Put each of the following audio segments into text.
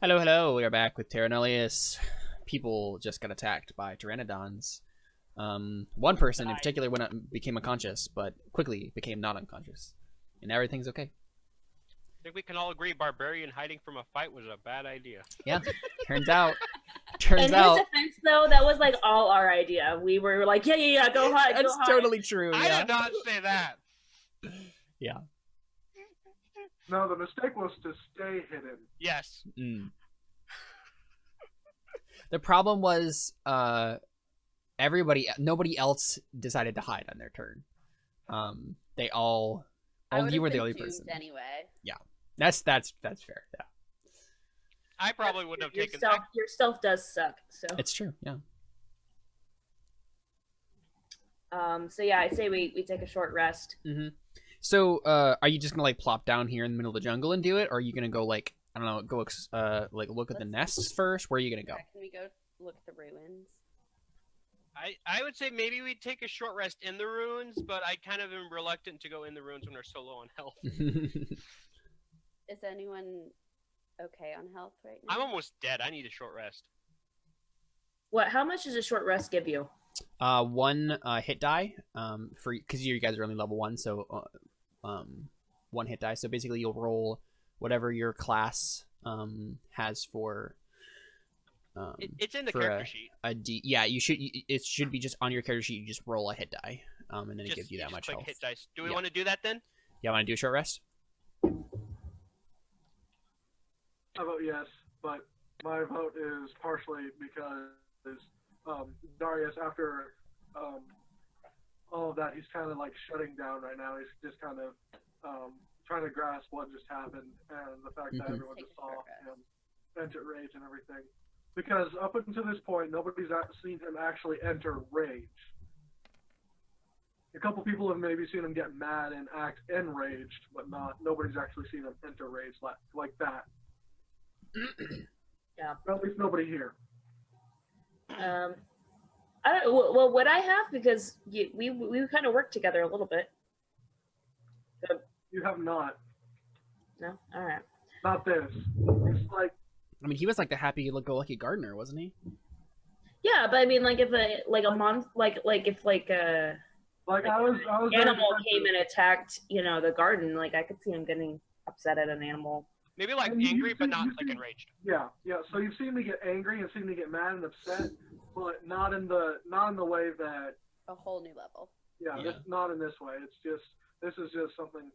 Hello, hello. We are back with Terra Nullius. People just got attacked by pteranodons. One person in particular became unconscious, but quickly became not unconscious, and everything's okay. I think we can all agree barbarian hiding from a fight was a bad idea. Yeah, turns out. In his defense, though, that was like all our idea. We were like, yeah, go hide. That's totally true. I did not say that. Yeah. No, the mistake was to stay hidden. Yes. The problem was nobody else decided to hide on their turn. They all. Oh, you were the only person. Anyway. Yeah, that's fair. Yeah. I probably wouldn't have taken. Your stealth does suck. So. It's true. Yeah. So yeah, I say we take a short rest. Mm-hmm. So, are you just gonna like plop down here in the middle of the jungle and do it, or are you gonna go like I don't know, go like look at the nests first? Where are you gonna go? Can we go look at the ruins? I would say maybe we take a short rest in the ruins, but I kind of am reluctant to go in the ruins when we're so low on health. Is anyone okay on health right now? I'm almost dead. I need a short rest. What? How much does a short rest give you? One hit die. For because you guys are only level 1, so one hit die. So basically, you'll roll whatever your class has for. It's in the character sheet. Yeah, you should. It should be just on your character sheet. You just roll a hit die, and then it gives you that much click health. Hit dice. Do we want to do that then? Yeah, want to do a short rest? I vote yes, but my vote is partially because Darius, after all of that, he's kind of like shutting down right now. He's just kind of trying to grasp what just happened and the fact that everyone just saw him enter rage and everything. Because up until this point, nobody's seen him actually enter rage. A couple people have maybe seen him get mad and act enraged, but nobody's actually seen him enter rage like that. Yeah. At least nobody here. Well, what I have, because we kind of worked together a little bit. You have not. No? All right. Not this. It's like. I mean, he was like the happy-go-lucky gardener, wasn't he? Yeah, but I mean, like if if I was animal came and attacked, the garden, like I could see him getting upset at an animal. Maybe like angry, but not like enraged. Yeah. So you've seen me get angry and seen me get mad and upset, but not in the way that. A whole new level. Yeah. Not in this way. This is just something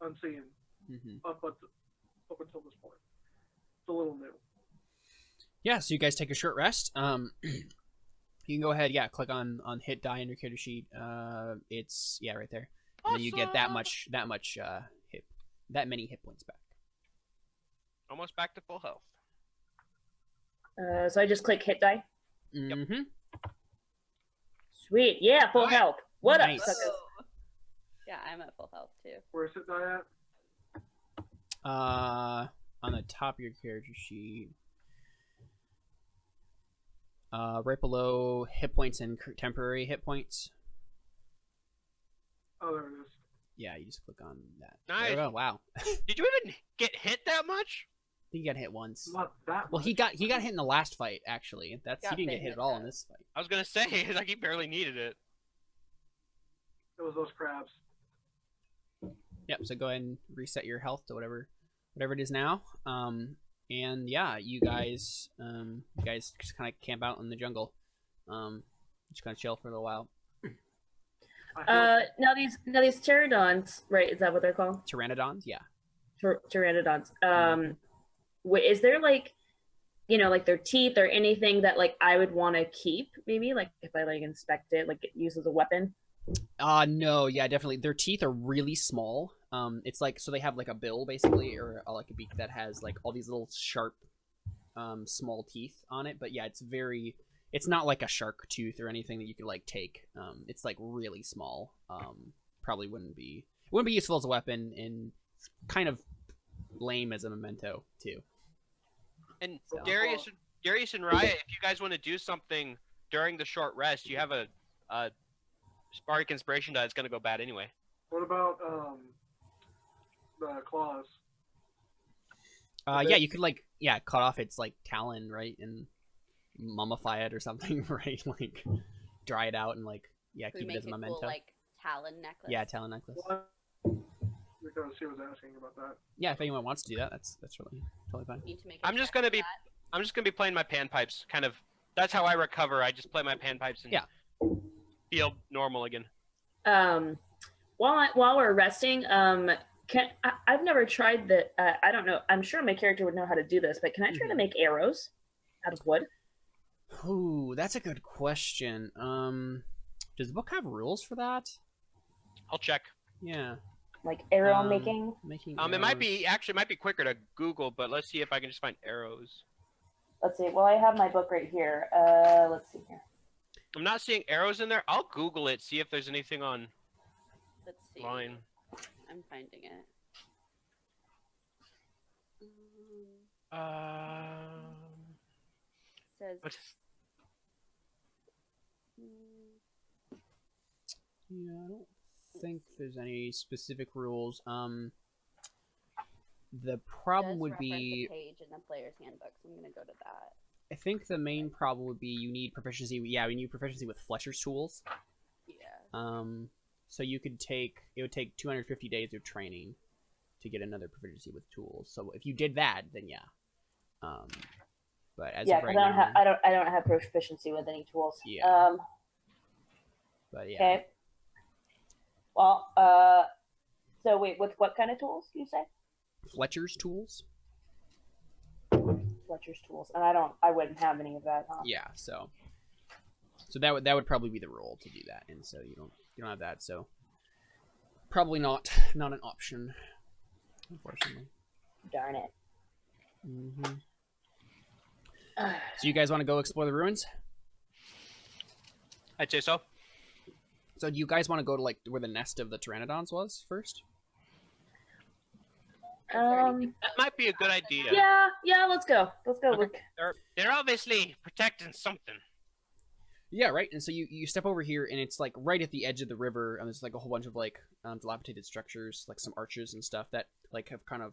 unseen up until this point. It's a little new. Yeah, so you guys take a short rest. You can go ahead, click on hit die in your character sheet. It's right there. And then you get that many hit points back. Almost back to full health. So I just click hit die. Mm-hmm. Sweet, yeah, full health. What Nice. up, suckers? Yeah, I'm at full health too. Where's hit die at? On the top of your character sheet. Right below hit points and temporary hit points. Oh, there it is. Yeah, you just click on that. Nice. There we go. Wow. Did you even get hit that much? I think he got hit once. Not that Well, much. he got hit in the last fight. Actually, he didn't get hit at all in this fight. I was gonna say, like he barely needed it. It was those crabs. Yep. So go ahead and reset your health to whatever it is now. And yeah, you guys just kind of camp out in the jungle. Just kind of chill for a little while. Now these pteranodons, right? Is that what they're called? Pteranodons, yeah. Pteranodons. Is there like their teeth or anything that like I would want to keep? Maybe like if I like inspect it, like use as a weapon. No, yeah, definitely. Their teeth are really small. It's like, so they have like a bill basically, or like a beak that has like all these little sharp, small teeth on it. But yeah, it's not like a shark tooth or anything that you could like take. It's like really small. Probably wouldn't be useful as a weapon, and it's kind of lame as a memento too. And so. Darius and Raya, if you guys want to do something during the short rest, you have a Spark Inspiration die that's going to go bad anyway. What about the claws? Yeah, you could like cut off its like talon, right, and mummify it or something, right? Like dry it out and like Could we keep it make as a a memento. cool like talon necklace? Yeah, talon necklace. What? Because she was asking about that. Yeah, if anyone wants to do that, that's really totally fine. Need to make a I'm just check gonna for be that. I'm just gonna be playing my panpipes. Kind of. That's how I recover. I just play my panpipes and feel normal again. While we're resting, I've never tried the. I don't know. I'm sure my character would know how to do this, but can I try to make arrows out of wood? Ooh, that's a good question. Does the book have rules for that? I'll check. Yeah. Like arrow making? Making It might be quicker to Google, but let's see if I can just find arrows. Let's see. Well, I have my book right here. Let's see here. I'm not seeing arrows in there. I'll Google it, see if there's anything on Let's see. line. I'm finding it. Says. What? Yeah, I don't think there's any specific rules. The problem would be a page in the player's handbook, so I'm gonna go to that. I think the main problem would be you need proficiency. Yeah, we need proficiency with Fletcher's tools. Yeah. So it would take 250 days of training to get another proficiency with tools. So if you did that, then yeah. But as of right now, I don't have proficiency with any tools. Yeah. But yeah. Okay. Well, so wait, with what kind of tools do you say? Fletcher's tools. Fletcher's tools, and I wouldn't have any of that. Huh? Yeah. So that would probably be the rule to do that, and so you don't have that, so probably not an option, unfortunately. Darn it. Mm-hmm. So you guys want to go explore the ruins? I'd say so. So do you guys want to go to like where the nest of the pteranodons was first? That might be a good idea. Yeah, let's go. Let's go. Okay. They're obviously protecting something. Yeah, right. And so you step over here, and it's like right at the edge of the river, and there's like a whole bunch of like dilapidated structures, like some arches and stuff that like have kind of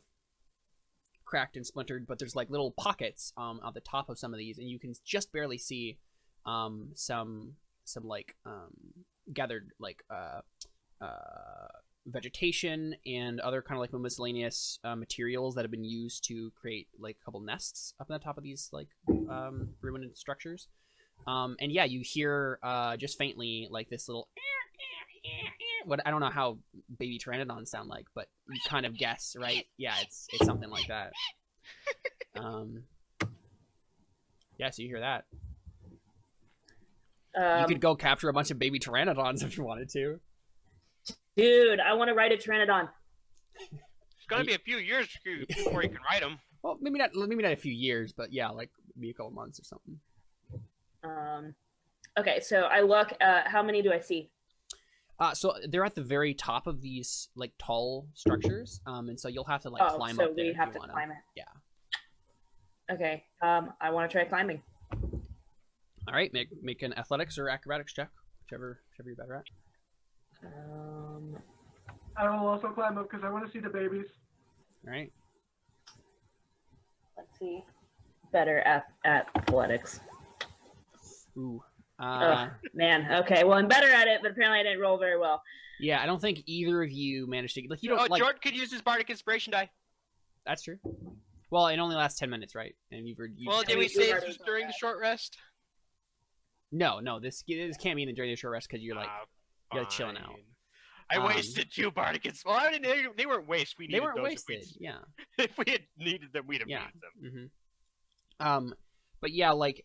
cracked and splintered. But there's like little pockets at the top of some of these, and you can just barely see some like gathered like vegetation and other kind of like miscellaneous materials that have been used to create like a couple nests up on the top of these like ruined structures. And yeah, you hear just faintly like this little what I don't know how baby pteranodons sound like, but you kind of guess, right? Yeah, it's something like that. Yeah, so you hear that. You could go capture a bunch of baby pteranodons if you wanted to. Dude, I want to ride a pteranodon. It's gonna be a few years before you can ride them. Well, maybe not a few years, but yeah, like maybe a couple months or something. Okay, so I look. How many do I see? So they're at the very top of these like tall structures, and so you'll have to like climb up there. So we have if to you wanna. climb it. Yeah. Okay. I want to try climbing. All right, make an athletics or acrobatics check, whichever you're better at. I will also climb up because I want to see the babies. All right. Let's see. Better at athletics. Ooh. Man. Okay. Well, I'm better at it, but apparently I didn't roll very well. Yeah, I don't think either of you managed to like you don't. Oh, like, Jordan could use his bardic inspiration die. That's true. Well, it only lasts 10 minutes, right? And Well, did we say this was during the short rest? No. This can't be during the short rest because you're like you're chilling out. I wasted 2 bardic inspiration. Well, I mean, they weren't wasted. We needed they weren't those wasted. Yeah. If we had needed them, we'd have needed them. Mm-hmm. But yeah, like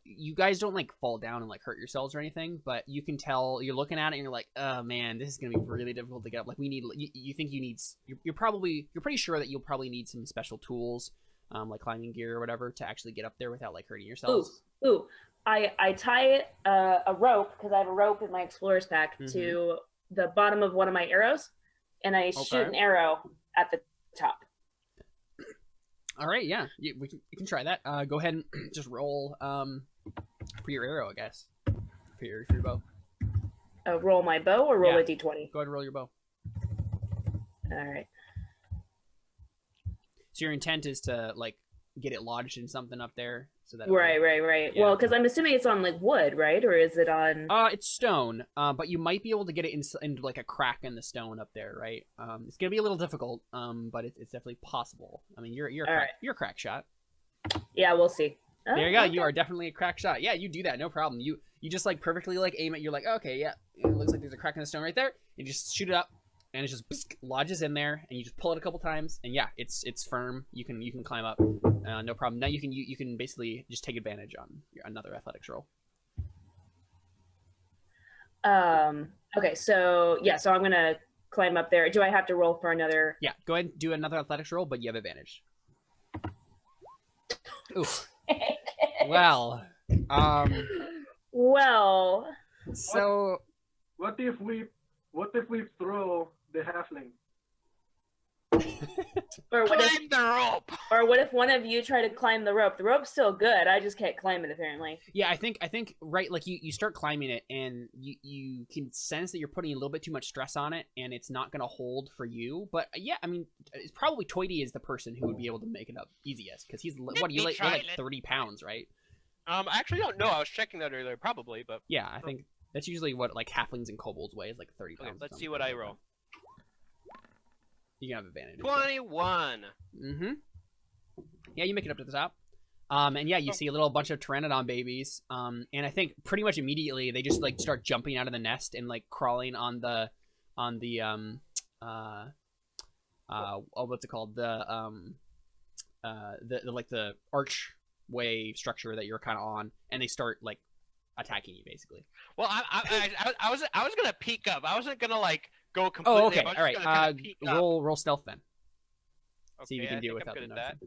you guys don't like fall down and like hurt yourselves or anything, but you can tell you're looking at it and you're like, oh man, this is gonna be really difficult to get up. Like we need, you think you need, you're pretty sure that you'll probably need some special tools, like climbing gear or whatever, to actually get up there without like hurting yourselves. Ooh. I tie a rope because I have a rope in my explorer's pack to the bottom of one of my arrows, and I shoot an arrow at the top. All right, yeah, you can try that. Go ahead and just roll for your arrow, I guess, for your bow. Roll my bow or roll a d20? Go ahead and roll your bow. All right. So your intent is to like get it lodged in something up there, so that Right. Yeah. Well, because I'm assuming it's on like wood, right? Or is it on? It's stone, but you might be able to get it into like a crack in the stone up there, right? It's gonna be a little difficult, but it's definitely possible. I mean, you're a crack shot. Yeah, we'll see. There you go. Okay. You are definitely a crack shot. Yeah, you do that, no problem. You just like perfectly like aim it. You're like, okay, yeah, it looks like there's a crack in the stone right there. You just shoot it up, and it just lodges in there, and you just pull it a couple times, and yeah, it's firm. You can climb up, no problem. Now you can basically just take advantage on another athletics roll. Okay, so I'm gonna climb up there. Do I have to roll for another? Yeah, go ahead and do another athletics roll, but you have advantage. Oof. Well, Well, so What if we throw the halfling? or what Climb the rope. if one of you try to climb the rope? The rope's still good. I just can't climb it apparently. yeah, I think right, like you start climbing it, and you can sense that you're putting a little bit too much stress on it, and it's not gonna hold for you. But yeah, I mean, it's probably Toity is the person who would be able to make it up easiest, because he's what you're like 30 pounds, right? I actually don't know. I was checking that earlier, probably, but Yeah, I think that's usually what like halflings and kobolds weigh, is like 30 pounds. okay, let's see what I roll. You can have advantage. 21. Mm-hmm. Yeah, you make it up to the top. And yeah, you see a little bunch of pteranodon babies. And I think pretty much immediately they just like start jumping out of the nest and like crawling on the what's it called? The like the archway structure that you're kind of on, and they start like attacking you basically. Well, I was gonna peek up. I wasn't gonna like go completely. Oh, okay. I was All just right. gonna kinda peek up. Roll stealth then. Okay, See if you can I do it think I'm without the good at notion.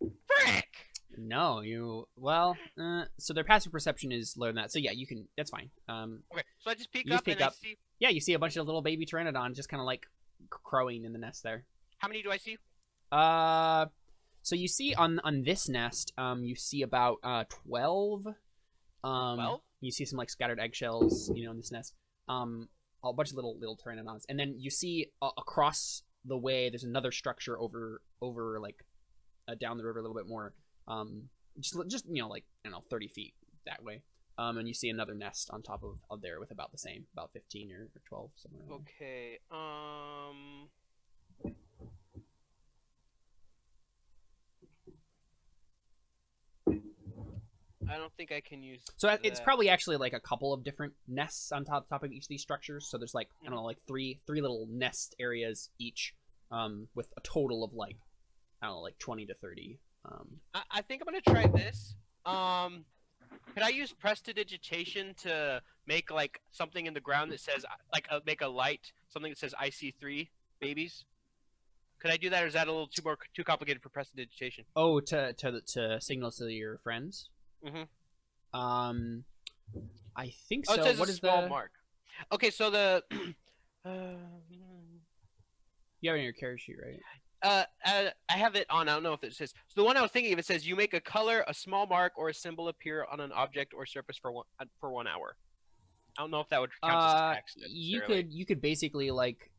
that. Frick! No, so their passive perception is lower than that. So yeah, you can. That's fine. Okay, so I just peek You up just peek and up. I see. Yeah, you see a bunch of little baby pteranodon just kind of like crowing in the nest there. How many do I see? So you see on this nest, you see about 12. 12? You see some like scattered eggshells, in this nest. A bunch of little pteranodons, and then you see across the way there's another structure over like down the river a little bit more. Just like I don't know, 30 feet that way. And you see another nest on top of there with about the same, about 15 or 12 somewhere. Okay. I don't think I can use. So it's that. probably actually like a couple of different nests on top of each of these structures. So there's like I don't know, like three little nest areas each, with a total of like I don't know, like 20 to 30. I think I'm gonna try this. Could I use prestidigitation to make like something in the ground that says like make a light, something that says IC3 babies? Could I do that, or is that a little too complicated for prestidigitation? Oh, to signal to your friends. Mm-hmm. I think Oh, so. it says What a is small the mark. Okay, so the you have it in your character sheet, right? I have it on. I don't know if it says. So the one I was thinking of, it says you make a color, a small mark, or a symbol appear on an object or surface for 1 hour. I don't know if that would count as text. You could basically like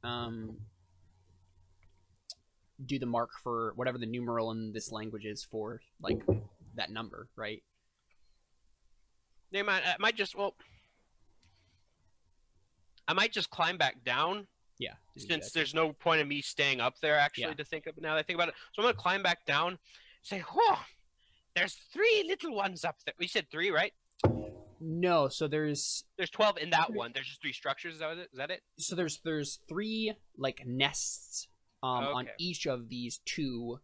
do the mark for whatever the numeral in this language is for like that number, right? I might just climb back down. Yeah. Since there's no point in me staying up there actually to think of it now that I think about it. So I'm gonna climb back down, say, "Oh, there's 3 little ones up there." We said 3, right? No, so there's 12 in that one. There's just 3 structures. Is that it? So there's 3 like nests on each of these 2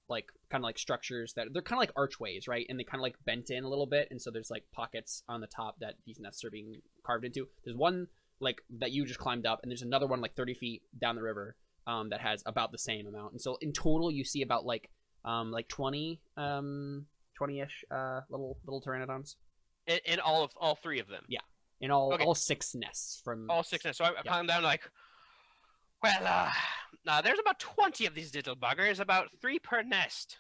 like kind of like structures that they're kind of like archways, right? And they kind of like bent in a little bit, and so there's like pockets on the top that these nests are being carved into. There's one like that you just climbed up, and there's another one like 30 feet down the river that has about the same amount. And so in total you see about like 20-ish little pteranodons. In all 3 of them. Yeah. In all 6 nests from all 6 nests. So I climb down like, well, there's about 20 of these little buggers, about 3 per nest.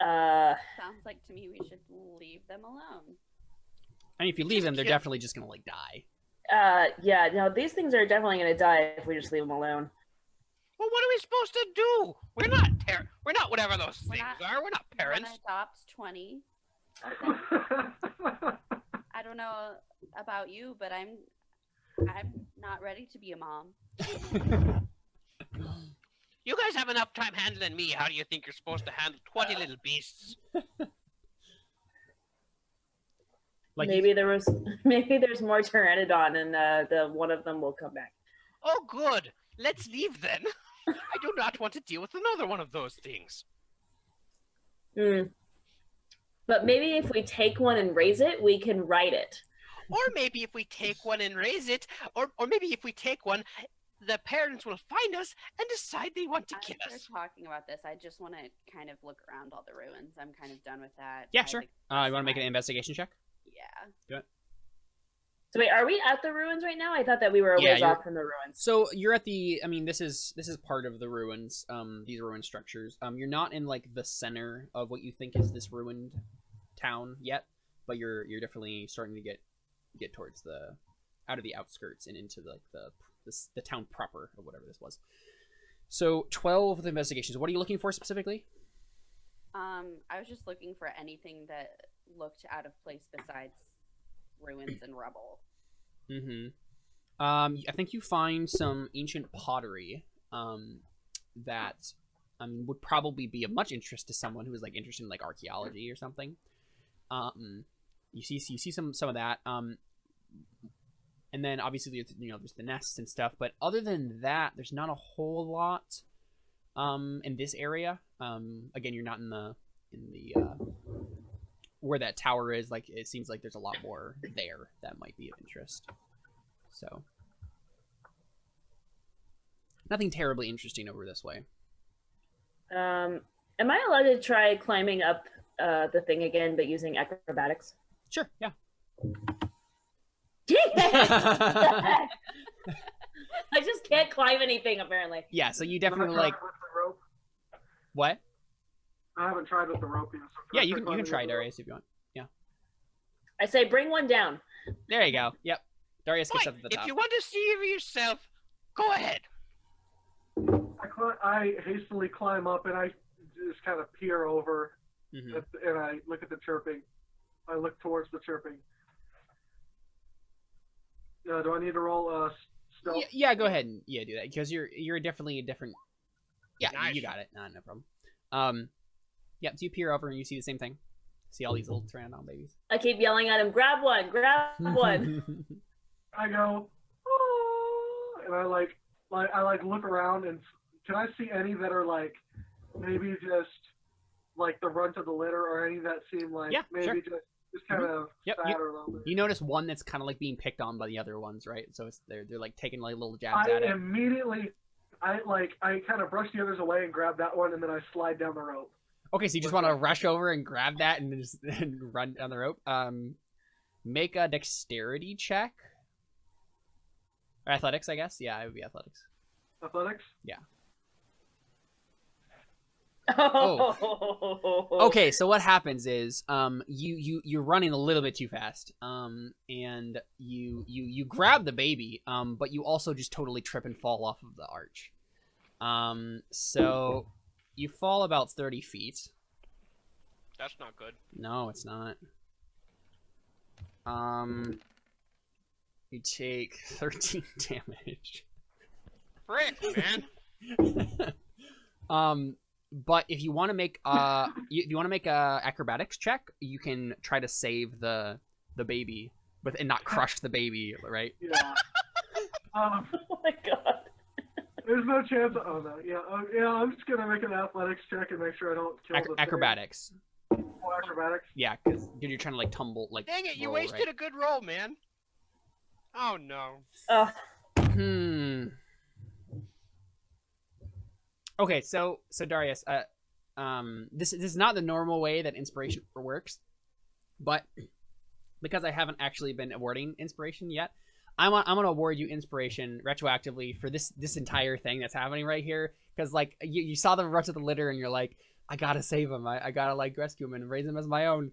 Sounds like to me we should leave them alone. I mean, if you leave them, they're definitely just gonna like die. Yeah, no, these things are definitely gonna die if we just leave them alone. Well, what are we supposed to do? We're not whatever those things are. We're not parents. Wanna adopt 20. I don't know about you, but I'm not ready to be a mom. You guys have enough time handling me. How do you think you're supposed to handle 20 little beasts? Like maybe there's more pteranodon, and the one of them will come back. Oh, good. Let's leave then. I do not want to deal with another one of those things. But maybe if we take one and raise it, we can ride it. Or maybe if we take one and raise it, or maybe if we take one, the parents will find us and decide they want to kill us. We're talking about this. I just want to kind of look around all the ruins. I'm kind of done with that. Yeah, sure. You want to make an investigation check? Yeah. Do it. So wait, are we at the ruins right now? I thought that we were a ways off from the ruins. So you're at the. I mean, this is part of the ruins. These ruin structures. You're not in like the center of what you think is this ruined town yet, but you're definitely starting to get towards the out of the outskirts and into like the town proper or whatever this was. So 12 of the investigations. What are you looking for specifically? I was just looking for anything that looked out of place besides ruins and rubble. I think you find some ancient pottery that would probably be of much interest to someone who is like interested in like archaeology or something. You see some of that. And then obviously there's the nests and stuff, but other than that, there's not a whole lot in this area. Again, you're not in the where that tower is. Like, it seems like there's a lot more there that might be of interest. So nothing terribly interesting over this way. Am I allowed to try climbing up the thing again, but using acrobatics? Sure, yeah. I just can't climb anything, apparently. Yeah, so you definitely like... What? I haven't tried with the rope yet. So yeah, you can try, Darius, if you want. Yeah. I say bring one down. There you go. Yep. Darius gets up at the top. If you want to see for yourself, go ahead. I hastily climb up and I just kind of peer over, and I look at the chirping. I look towards the chirping. Do I need to roll stealth? Yeah, go ahead and do that, because you're definitely a different. Yeah, nice. You got it. No problem. Yeah, so you peer over and you see the same thing. See all these little pteranodon babies. I keep yelling at him, grab one, grab one. I go, oh, and I look around, and can I see any that are like maybe just like the runt of the litter, or any that seem like maybe just kind of sad or lonely? You notice one that's kind of like being picked on by the other ones, right? So they're like taking like little jabs at it. I kind of brush the others away and grab that one, and then I slide down the rope. Okay, so you just want to rush over and grab that and just run down the rope. Make a dexterity check. Or athletics, I guess. Yeah, it would be athletics. Athletics? Yeah. Okay, so what happens is you're running a little bit too fast, and you grab the baby, but you also just totally trip and fall off of the arch. So you fall about 30 feet. That's not good. No, it's not. You take 13 damage. Frick, man. But if you want to make a acrobatics check, you can try to save the baby, and not crush the baby, right? Yeah. Oh my god. There's no chance. Oh no. Yeah. I'm just gonna make an athletics check and make sure I don't kill the acrobatics. Oh, acrobatics. Yeah, because you're trying to like tumble, like. Dang it! You roll, wasted a good roll, man. Oh no. Okay, so Darius, this is not the normal way that inspiration works, but because I haven't actually been awarding inspiration yet, I'm gonna award you inspiration retroactively for this entire thing that's happening right here, because like you saw the rush of the litter and you're like, I gotta save him, I gotta like rescue him and raise him as my own.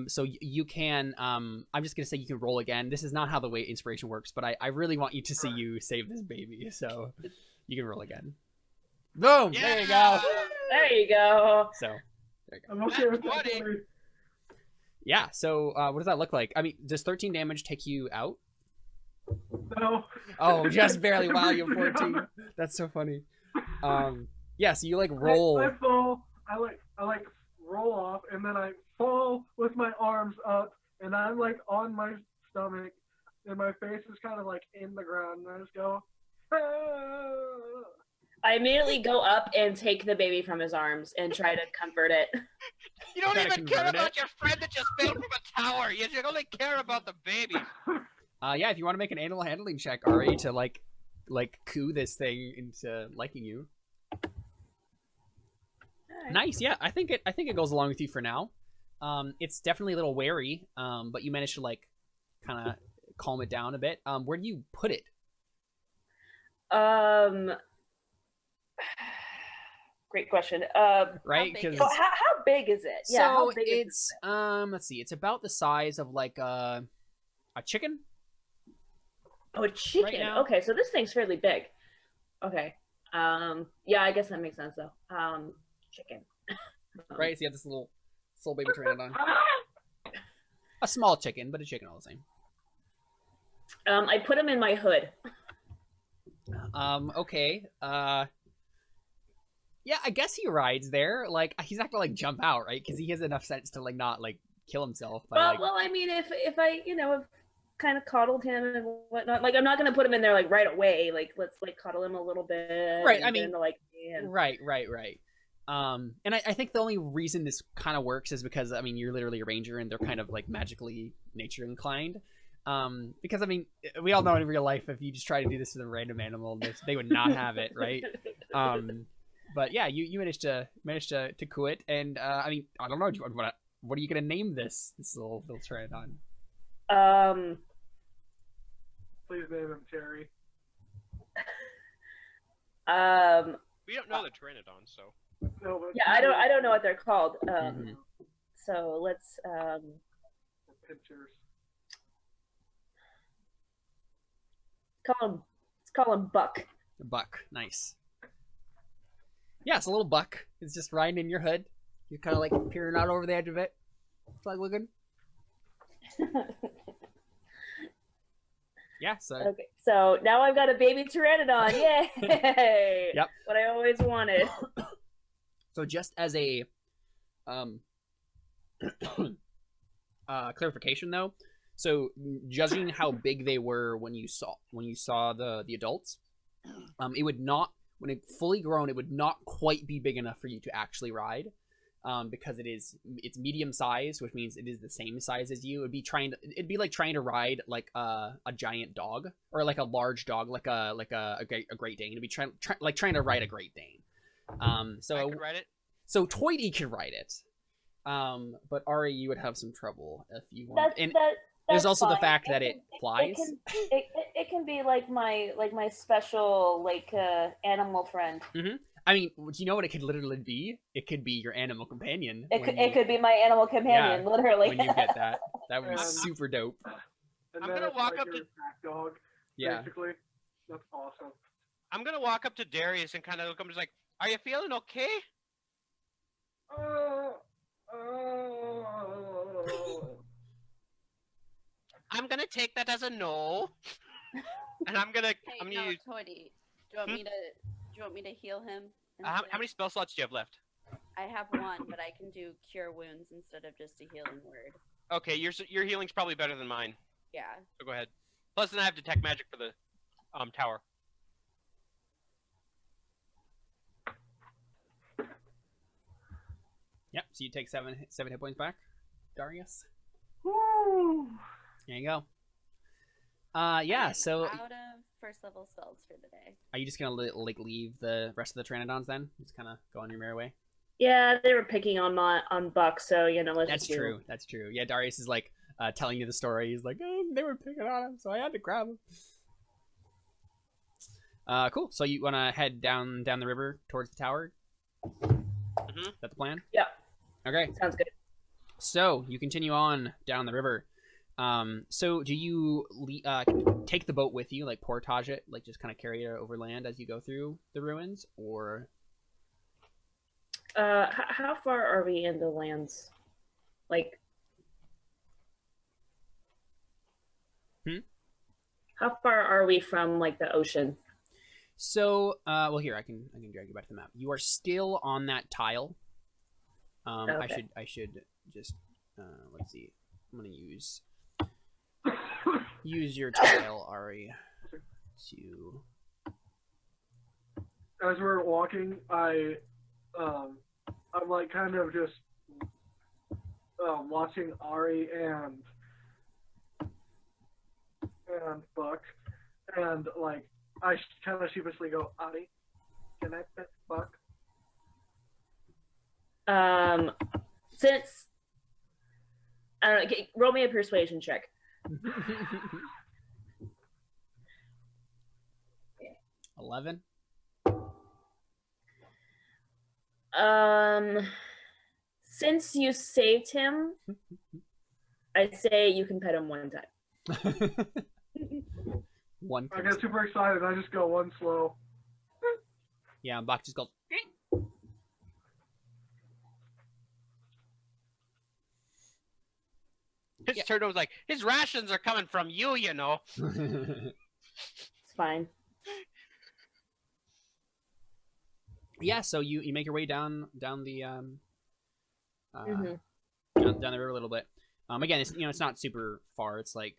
So you can. I'm just gonna say you can roll again. This is not how the weight inspiration works, but I really want you to see you save this baby. So you can roll again. Boom! Yeah! There you go. There you go. So there you go. I'm okay with that. 20. Sorry. Yeah. So what does that look like? I mean, does 13 damage take you out? No. Oh, just barely. Wow, you have 14. That's so funny. Yeah. So you like roll. I fall. I like roll off, and then I fall with my arms up, and I'm like on my stomach, and my face is kind of like in the ground, and I just go. "Ah." I immediately go up and take the baby from his arms and try to comfort it. You don't Try to even care convert about it? your friend that just fell from a tower. You only care about the baby. Yeah. If you want to make an animal handling check, Ari, to like coo this thing into liking you. Alright. Nice. Yeah. I think it goes along with you for now. It's definitely a little wary. But you managed to like kind of calm it down a bit. Where do you put it? Great question. Right? big is Because it? How big is it? Yeah, how so big is it's let's see, it's about the size of like a chicken. Oh, a chicken. now. Okay, so this thing's fairly big. Okay. Yeah, I guess that makes sense though. Chicken. Right? So you have this little baby pteranodon. Ah! A small chicken, but a chicken all the same. I put him in my hood. Okay. Yeah, I guess he rides there. Like he's not gonna like jump out, right? Because he has enough sense to like not like kill himself. By, Well, like... well, I mean, if I have kind of coddled him and whatnot, like I'm not gonna put him in there like right away. Like let's like cuddle him a little bit. Right, and I mean- then, like and... Right. And I think the only reason this kind of works is because I mean you're literally a ranger and they're kind of like magically nature inclined. Because I mean we all know in real life if you just try to do this with a random animal, they would not have it, right? But yeah, you managed to coo it, and I mean I don't know, what are you gonna name this little pteranodon? Please name him Terry. We don't know the pteranodon, so. No, but Yeah, I don't know what they're called. Mhm. So let's Pictures. call him Buck. A buck, nice. Yeah, it's a little buck. It's just riding in your hood. You're kind of like peering out over the edge of it. It's like looking. Yeah, so Okay, so now I've got a baby pteranodon. Yay! Yep. What I always wanted. So just as a clarification though, so judging how big they were when you saw the adults, it would not, when it fully grown, it would not quite be big enough for you to actually ride, because it's medium size, which means it is the same size as you. It'd be like trying to ride like a giant dog or like a large dog, like a Great Dane. It'd be trying to ride a Great Dane. I could ride it. So Toity can ride it, but Ari, you would have some trouble if you want. And there's also the fine. fact that it flies. It can be like my special like animal friend. I mean, do you know what it could literally be? It could be your animal companion. It could be my animal companion, literally. When you get that. That would be Yeah. super dope. And I'm then gonna it's walk like up your to- pack dog. Yeah. Basically, that's awesome. I'm gonna walk up to Darius and kind of look. I'm just like, "Are you feeling okay?" I'm gonna take that as a no, and I'm gonna Hey, I'm no, gonna use. Toady, do you want me to heal him? How instead? many spell slots do you have left? I have one, but I can do cure wounds instead of just a healing word. Okay, your healing's probably better than mine. Yeah. So go ahead. Plus, then I have detect magic for the tower. Yep. So you take seven hit points back, Darius. Woo! There you go. Yeah. I'm So out of first level spells for the day. are you just gonna like leave the rest of the pteranodons then? Just kind of go on your merry way. Yeah, they were picking on Buck, so let's That's just do true. That's true. Yeah, Darius is like telling you the story. He's like, oh, they were picking on him, so I had to grab him. Cool. So you want to head down the river towards the tower? Mhm. Is that the plan? Yeah. Okay. Sounds good. So you continue on down the river. So do you take the boat with you, like portage it, like just kind of carry it over land as you go through the ruins, or? How far are we in the lands? Like, how far are we from like the ocean? So, well, here I can drag you back to the map. You are still on that tile. Okay. I should just let's see. I'm gonna use your tile, Ari, to. As we're walking, I'm like kind of just watching Ari and Buck, and like I kind of sheepishly go, Ari, can I pet Buck? Since I don't know, roll me a persuasion check. 11. Since you saved him, I say you can pet him one time. One. I get super excited. I just go one slow. Yeah, Bach just goes. His turtle was like, his rations are coming from you, you know. It's fine. Yeah, so you make your way down the down the river a little bit. Again, it's not super far. It's like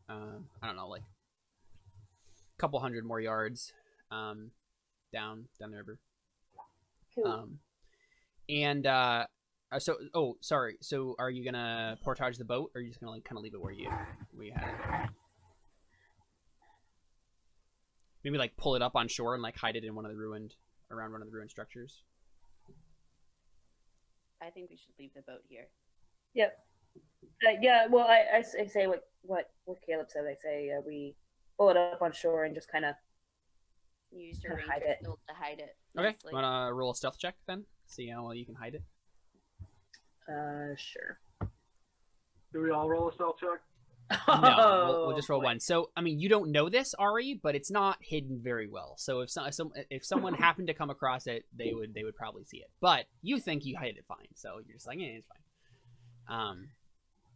I don't know, like a couple hundred more yards down the river. Cool. Sorry. So are you gonna portage the boat, or are you just gonna like kind of leave it where you had it? Maybe like pull it up on shore and like hide it in around one of the ruined structures. I think we should leave the boat here. Yep. Yeah. Well, I say what Caleb said. I say we pull it up on shore and just kind of Use your hide ranger it. skill to hide it. Okay. nicely. Wanna roll a stealth check then? See how well you can hide it. Sure. Do we all roll a stealth check? No, we'll just roll boy. one. So, I mean, you don't know this, Ari, but it's not hidden very well. So if someone happened to come across it, they would probably see it. But you think you hid it fine, so you're just like, it's fine.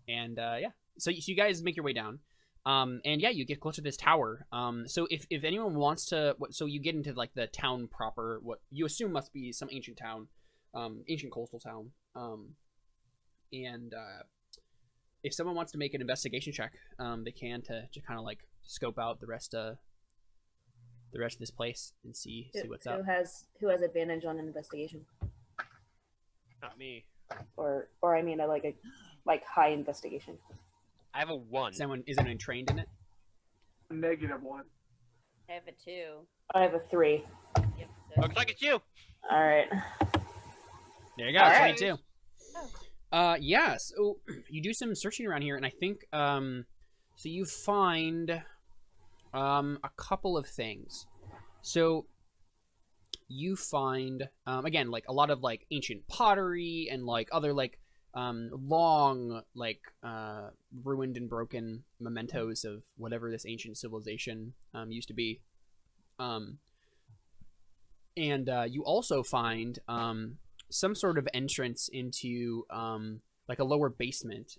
Yeah. So you guys make your way down. And yeah, you get closer to this tower. So if anyone wants to, so you get into like the town proper, what you assume must be some ancient town, ancient coastal town. If someone wants to make an investigation check, they can to kind of like scope out the rest of this place and see what's up. Who has advantage on an investigation? Not me. Or I mean, I like high investigation. I have a 1. Is anyone trained in it? -1. I have a 2. I have a 3. Yep. So Looks like it's you. All right. There you go, All right. 22. Yeah, so you do some searching around here, and I think so you find a couple of things. So you find again like a lot of like ancient pottery and like other like long like ruined and broken mementos of whatever this ancient civilization used to be. And you also find some sort of entrance into like a lower basement.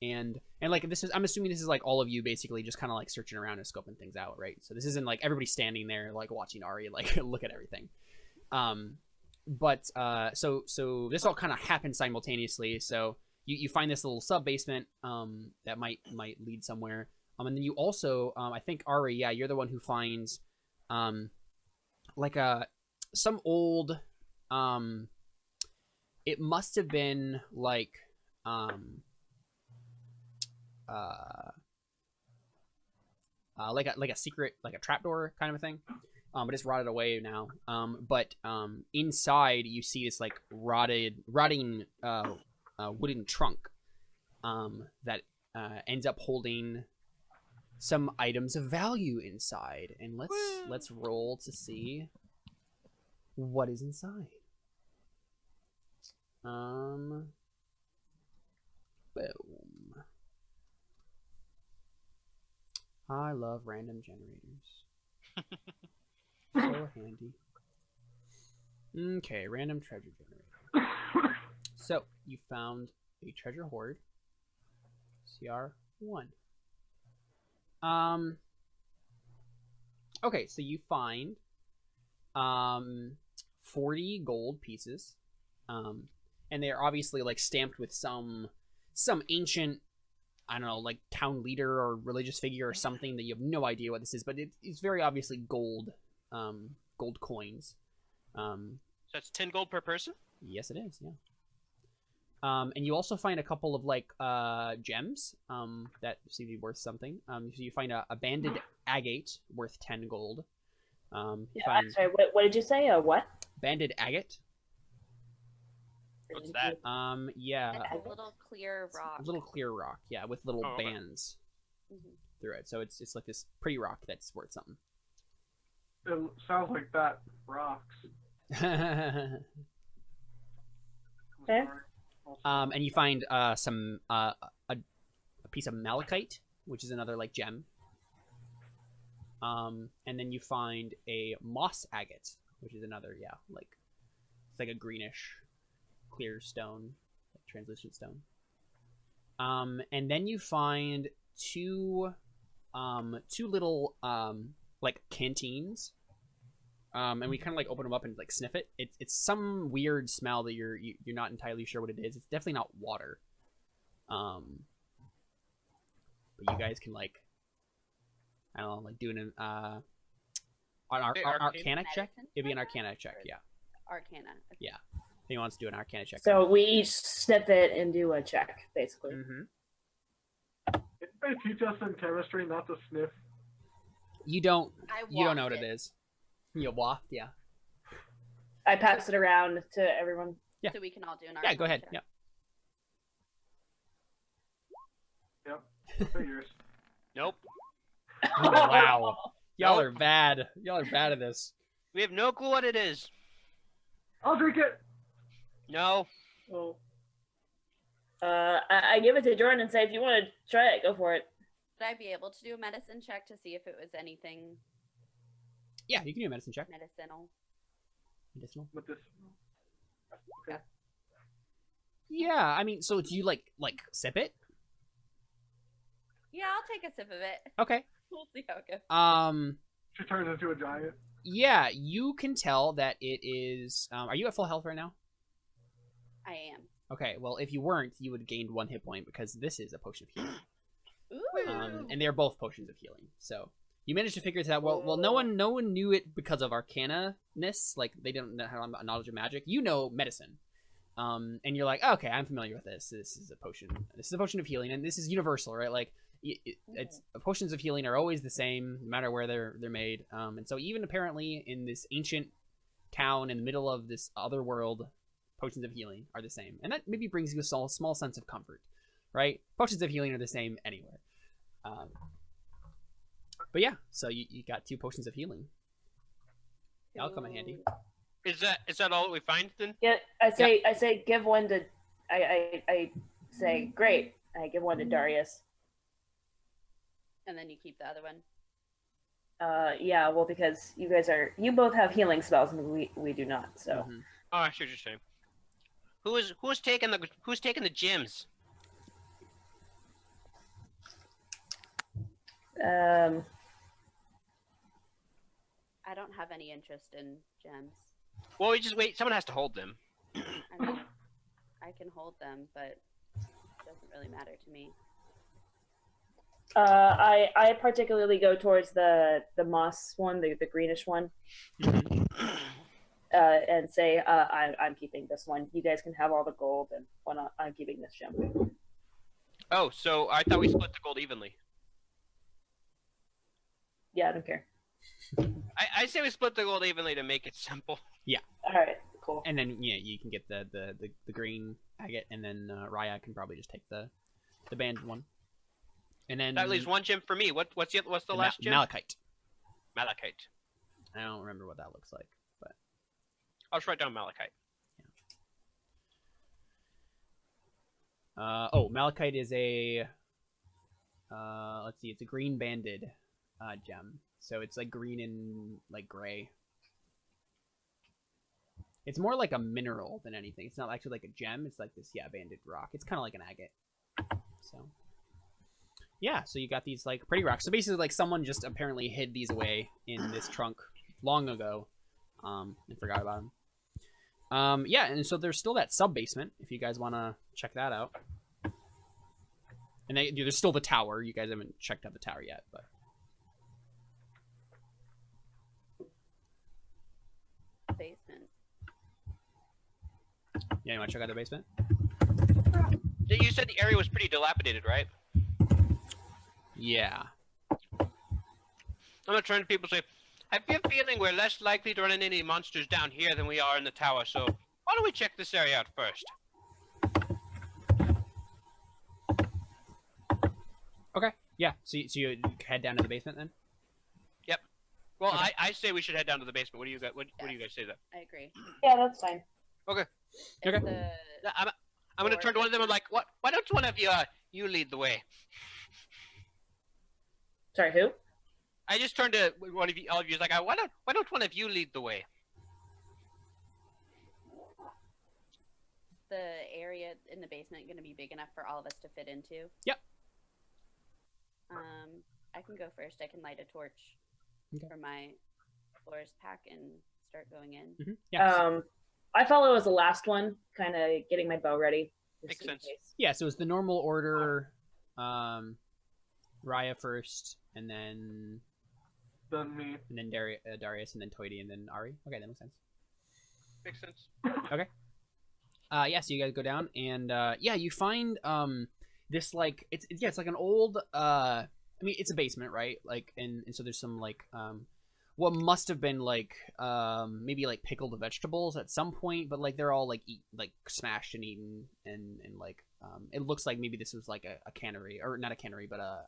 And like this is, I'm assuming this is like all of you basically just kind of like searching around and scoping things out, right? So this isn't like everybody standing there like watching Ari like look at everything. But so this all kind of happens simultaneously. So you find this little sub basement that might lead somewhere. And then you also I think Ari, yeah, you're the one who finds like some old it must have been like like a secret, like a trapdoor kind of a thing, but it's rotted away now. But inside you see this like rotting wooden trunk that ends up holding some items of value inside. And let's roll to see what is inside. Boom. I love random generators. So handy. Okay, random treasure generator. So, you found a treasure hoard. CR1. Okay, so you find 40 gold pieces. And they're obviously like stamped with some ancient, I don't know, like town leader or religious figure or something that you have no idea what this is, but it's very obviously gold coins. So that's 10 gold per person? Yes, it is, yeah. And you also find a couple of like gems that seem to be worth something. So you find a banded agate worth 10 gold. I'm sorry, what did you say? A what? Banded agate. What's that? Yeah. It's a little clear rock. Little clear rock, yeah, with little okay. bands through it. So it's like this pretty rock that's worth something. It sounds like that rocks. Okay. And you find some a piece of malachite, which is another like gem. And then you find a moss agate, which is another like it's like a greenish clear stone, like translucent stone. And then you find two little like canteens. And we kind of like open them up and like sniff it. It's some weird smell that you're not entirely sure what it is. It's definitely not water. But you guys can like, I don't know, like do an arcana check. It'd be an arcana check, yeah. Arcana. Okay. Yeah. He wants to do an arcana check. So we each sniff it and do a check, basically. Mm-hmm. Didn't they teach us in chemistry not to sniff? You don't know what it it is. You waft, yeah. I pass it around to everyone. Yeah. So we can all do an arcana Yeah, go ahead. check. Yeah. Yep. Figures. Nope. Oh, wow. Y'all are bad. Y'all are bad at this. We have no clue what it is. I'll drink it. No. Well, I give it to Jordan and say, if you want to try it, go for it. Would I be able to do a medicine check to see if it was anything Yeah, you can do a medicine check. medicinal? Medicinal? With this. Yeah, I mean, so do you like sip it? Yeah, I'll take a sip of it. Okay. We'll see how it goes. She turns into a giant. Yeah, you can tell that it is. Are you at full health right now? I am. Okay, well, if you weren't, you would have gained 1 hit point because this is a potion of healing. Ooh. And they're both potions of healing. So you managed to figure it out. Well, no one knew it because of arcana-ness. Like they didn't have a knowledge of magic. You know medicine. And you're like, okay, I'm familiar with this. This is a potion. This is a potion of healing, and this is universal, right? Like, it's potions of healing are always the same, no matter where they're made. And so even apparently in this ancient town in the middle of this other world, potions of healing are the same, and that maybe brings you a small sense of comfort, right? Potions of healing are the same anywhere. But yeah, so you got 2 potions of healing. That'll come in handy. Is that all that we find then? Yeah, I say give one to. I say great. I give one to Darius. And then you keep the other one. Yeah, well, because you both have healing spells and we do not. So. Mm-hmm. Oh, I see what you're saying. Who's taking the gems? I don't have any interest in gems. Well, we just wait. Someone has to hold them. I mean, I can hold them, but it doesn't really matter to me. I particularly go towards the moss one, the greenish one, and say I'm keeping this one. You guys can have all the gold, and why not? I'm keeping this gem. Oh, so I thought we split the gold evenly. Yeah, I don't care. I say we split the gold evenly to make it simple. All right, cool. And then yeah, you can get the green agate, and then Raya can probably just take the banded one. And then That leaves 1 gem for me. What's the last gem? Malachite. Malachite. I don't remember what that looks like, but I'll just write down malachite. Malachite is a let's see, it's a green banded gem. So it's like green and like gray. It's more like a mineral than anything. It's not actually like a gem. It's like this, banded rock. It's kind of like an agate. So, yeah. So you got these like pretty rocks. So basically, like someone just apparently hid these away in this trunk long ago, and forgot about them. Yeah, and so there's still that sub basement if you guys want to check that out. And there's still the tower. You guys haven't checked out the tower yet, but. Basement. Yeah, you want to check out the basement? You said the area was pretty dilapidated, right? Yeah. I'm gonna turn to people and say, I have a feeling we're less likely to run into any monsters down here than we are in the tower, so why don't we check this area out first? Okay. Yeah. So you head down to the basement then? Yep. Well, Okay. I say we should head down to the basement. What do you guys? What do you guys say that? I agree. Yeah, that's fine. Okay. Is Okay. I'm gonna turn to one of them and like, what? Why don't one of you lead the way? Sorry, who? I just turned to one of you, all of you, like, why don't one of you lead the way? The area in the basement going to be big enough for all of us to fit into? Yep. I can go first. I can light a torch for my florist pack and start going in. Mm-hmm. Yeah. I follow as the last one, kind of getting my bow ready. Makes sense. Yeah, so it's the normal order. Raya first, and then Me. and then Darius, and then Toity, and then Ari. Okay, that makes sense. Makes sense. Okay. Yeah, so you guys go down, and you find this like it's like an old I mean it's a basement, right? Like and so there's some like what must have been like maybe like pickled vegetables at some point, but like they're all like smashed and eaten, and like it looks like maybe this was like a cannery, or not a cannery, but a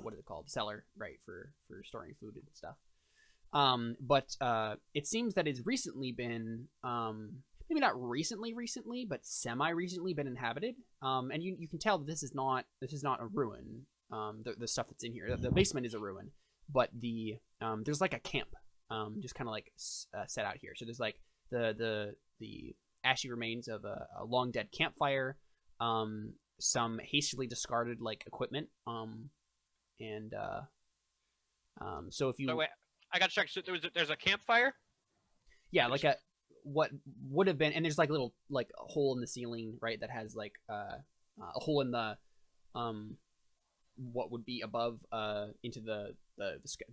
what is it called, cellar, right, for storing food and stuff. But it seems that it's recently been maybe not recently, but semi-recently been inhabited. And you can tell that this is not a ruin. The stuff that's in here, the basement is a ruin, but the there's like a camp, just kind of like set out here. So there's like the ashy remains of a long dead campfire, some hastily discarded like equipment, and so if you So wait, I got to check. So there's a campfire. Yeah, like a what would have been, and there's like a little like a hole in the ceiling, right, that has like a hole in the what would be above into the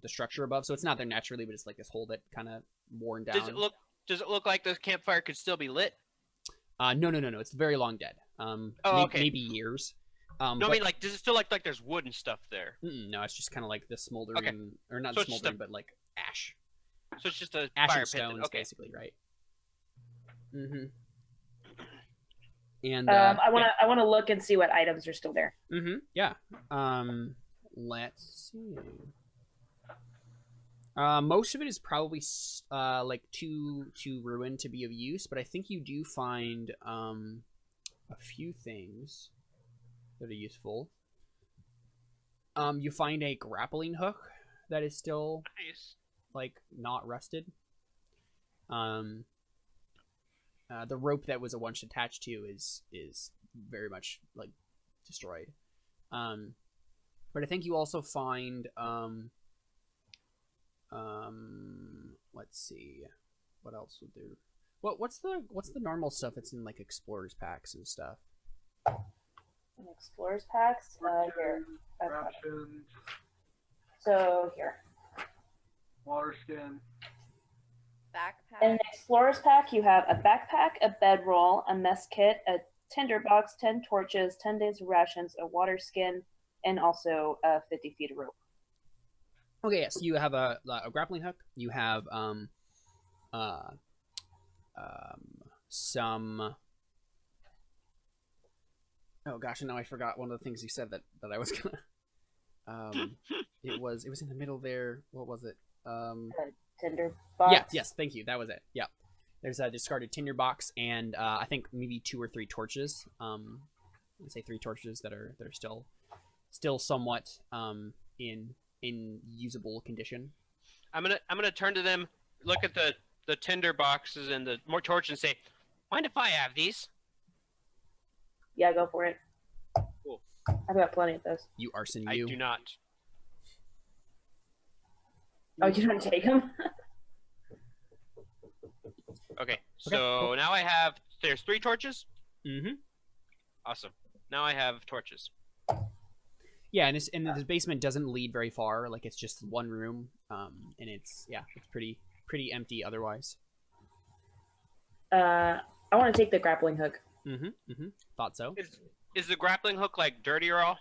structure above. So it's not there naturally, but it's like this hole that kind of worn down. Does it look like the campfire could still be lit? No. It's very long dead. Okay. Maybe years. No, but, I mean, like, does it still like there's wood and stuff there? No, it's just kind of like the smoldering, Okay. or not So the it's just smoldering, but like ash. So it's just a Ash fire and pit. stones, Then. Okay. basically, right? Mm-hmm. And I want to look and see what items are still there. Mm-hmm. Yeah. Let's see. Most of it is probably like too ruined to be of use, but I think you do find a few things that are useful. You find a grappling hook that is still Nice. like not rusted. The rope that was once attached to is very much like destroyed. But I think you also find let's see, what else would there? What's the normal stuff that's in like explorers packs and stuff? Explorers packs. Here. Rations, So here. water skin. Backpack. In the explorers pack, you have a backpack, a bedroll, a mess kit, a tinderbox, 10 torches, 10 days of rations, a water skin, and also 50 feet of rope. Okay, yes, you have a grappling hook. You have some. Oh gosh, now I forgot one of the things you said that I was gonna. It was in the middle there. What was it? Tinderbox. Yes, thank you. That was it. Yeah. There's a discarded tinderbox and I think maybe 2 or 3 torches. Let's say 3 torches that are still somewhat in usable condition. I'm gonna turn to them, look at the tinder boxes and the more torches, and say, "Mind if I have these?" Yeah, go for it. Cool. I've got plenty of those. You arson, I you. do not. Oh, you don't take them? Okay, so cool. now there's 3 torches. Mm-hmm. Awesome. Now I have torches. Yeah, and this basement doesn't lead very far. Like it's just one room, and it's pretty empty otherwise. I want to take the grappling hook. Thought so. Is the grappling hook like dirty or all?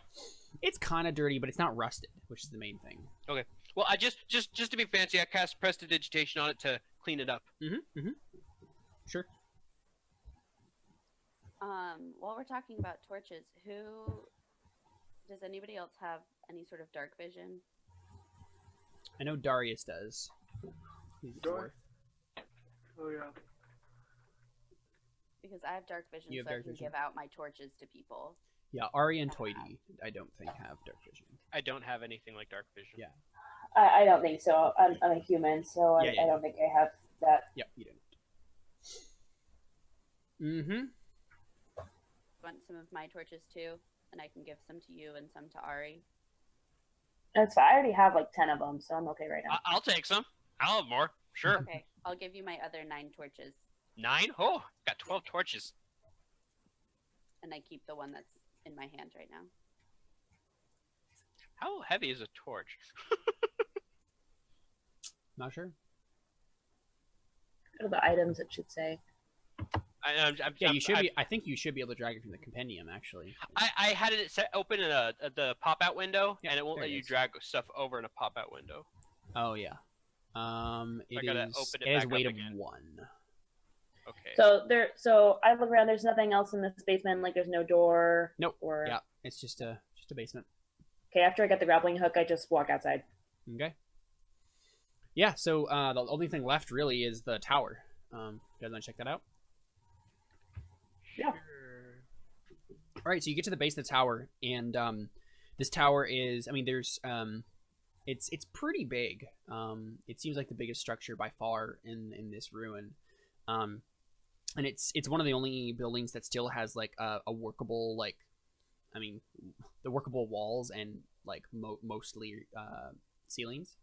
It's kind of dirty, but it's not rusted, which is the main thing. Okay. Well, I just to be fancy, I cast prestidigitation on it to clean it up. Sure. While we're talking about torches, does anybody else have any sort of dark vision? I know Darius does. He's a dwarf. Oh yeah. Because I have dark vision, You have so I dark can vision? give out my torches to people. Yeah, Ari and Toity, I don't think have dark vision. I don't have anything like dark vision. Yeah. I don't think so. I'm a human, so Yeah, I don't think I have that. Yep, you don't. Want some of my torches too, and I can give some to you and some to Ari. That's fine. I already have like 10 of them, so I'm okay right now. I'll take some. I'll have more. Sure. Okay, I'll give you my other 9 torches, 9? Oh, got 12 torches. and I keep the one that's in my hand right now. How heavy is a torch? Not sure. What are the items, it should say? You should be. I think you should be able to drag it from the compendium. Actually, I had it set open in the pop-out window, Yeah, and it won't there let it you is. drag stuff over in a pop-out window. oh yeah. I gotta open it It has back weight up of again. 1. Okay. So I look around. There's nothing else in this basement. Like there's no door. Nope. Or Yeah, it's just a basement. okay. After I get the grappling hook, I just walk outside. Okay. Yeah. So the only thing left really is the tower. You guys want to check that out? Yeah. All right. So you get to the base of the tower, and this tower is. I mean, there's. It's pretty big. It seems like the biggest structure by far in this ruin. And it's one of the only buildings that still has like a workable the workable walls and like mostly ceilings.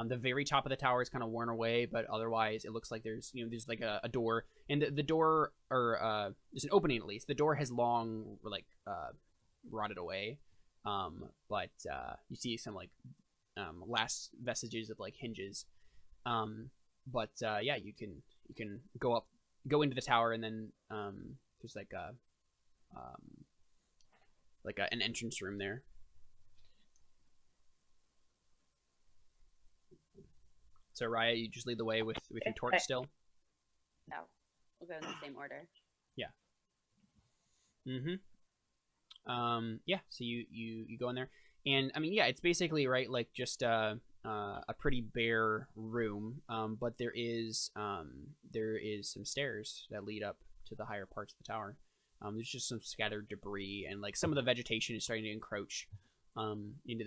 The very top of the tower is kind of worn away, but otherwise it looks like there's like a door, and the door, or there's an opening at least. The door has long rotted away, but you see some like last vestiges of like hinges. But yeah, you can go into the tower, and then there's an entrance room there. So Raya, you just lead the way with your torch Okay. still. No, we'll go in the same order. Yeah. So you go in there, and I mean, yeah, it's basically right, like just a pretty bare room. But there is some stairs that lead up to the higher parts of the tower. There's just some scattered debris, and like some of the vegetation is starting to encroach into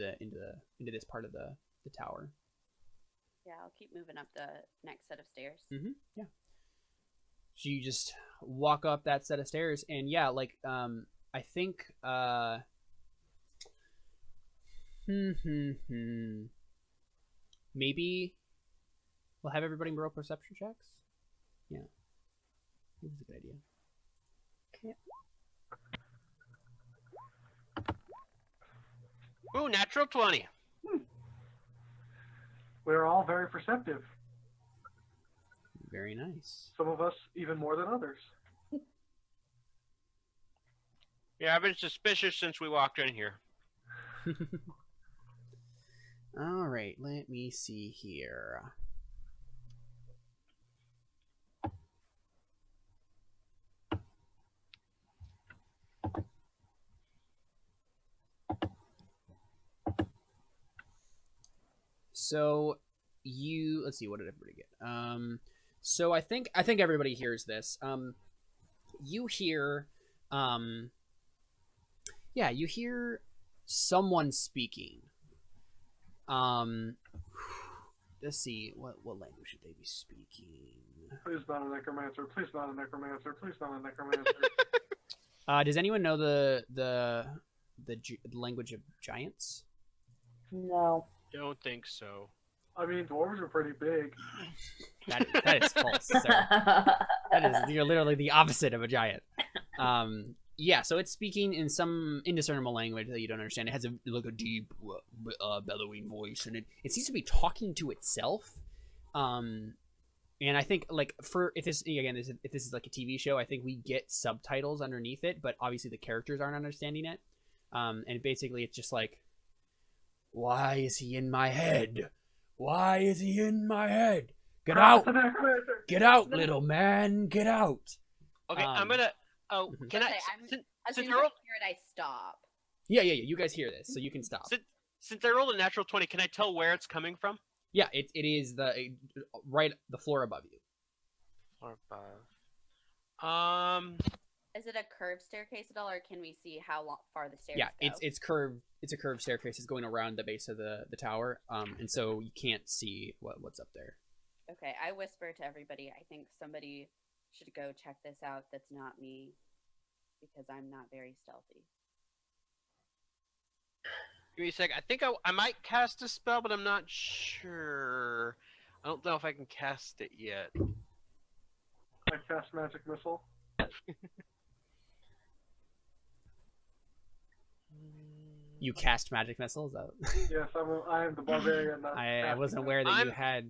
this part of the tower. Yeah, I'll keep moving up the next set of stairs. Yeah. So you just walk up that set of stairs, and yeah, like I think maybe we'll have everybody roll perception checks. Yeah, that's a good idea. Okay. Ooh, natural 20. We're all very perceptive. Very nice. Some of us even more than others. Yeah, I've been suspicious since we walked in here. All right, let me see here. So let's see, what did everybody get? So I think everybody hears this. You hear, you hear someone speaking. Let's see, what language should they be speaking? Please not a necromancer. Please not a necromancer. Please not a necromancer. Does anyone know the language of giants? No. Don't think so. I mean, dwarves are pretty big. That is false, sir. You're literally the opposite of a giant. So it's speaking in some indiscernible language that you don't understand. It has a deep, bellowing voice, and it seems to be talking to itself. And I think if this is like a TV show, I think we get subtitles underneath it, but obviously the characters aren't understanding it. And basically it's just like, why is he in my head? Why is he in my head? Get out! Get out, little man! Get out! Okay, I'm gonna. Oh, can I? As soon Since as I I rolled, hear it, I stop. Yeah. You guys hear this, so you can stop. since I rolled a natural 20, can I tell where it's coming from? Yeah, it is the floor above you. Or above. Is it a curved staircase at all, or can we see how far the stairs Yeah, go? it's curved. It's a curved staircase. It's going around the base of the tower. And so you can't see what's up there. Okay, I whisper to everybody, I think somebody should go check this out that's not me, because I'm not very stealthy. Give me a sec. I think I might cast a spell, but I'm not sure. I don't know if I can cast it yet. I cast magic missile. You cast magic missiles. Yes, I am the barbarian. I wasn't aware that you had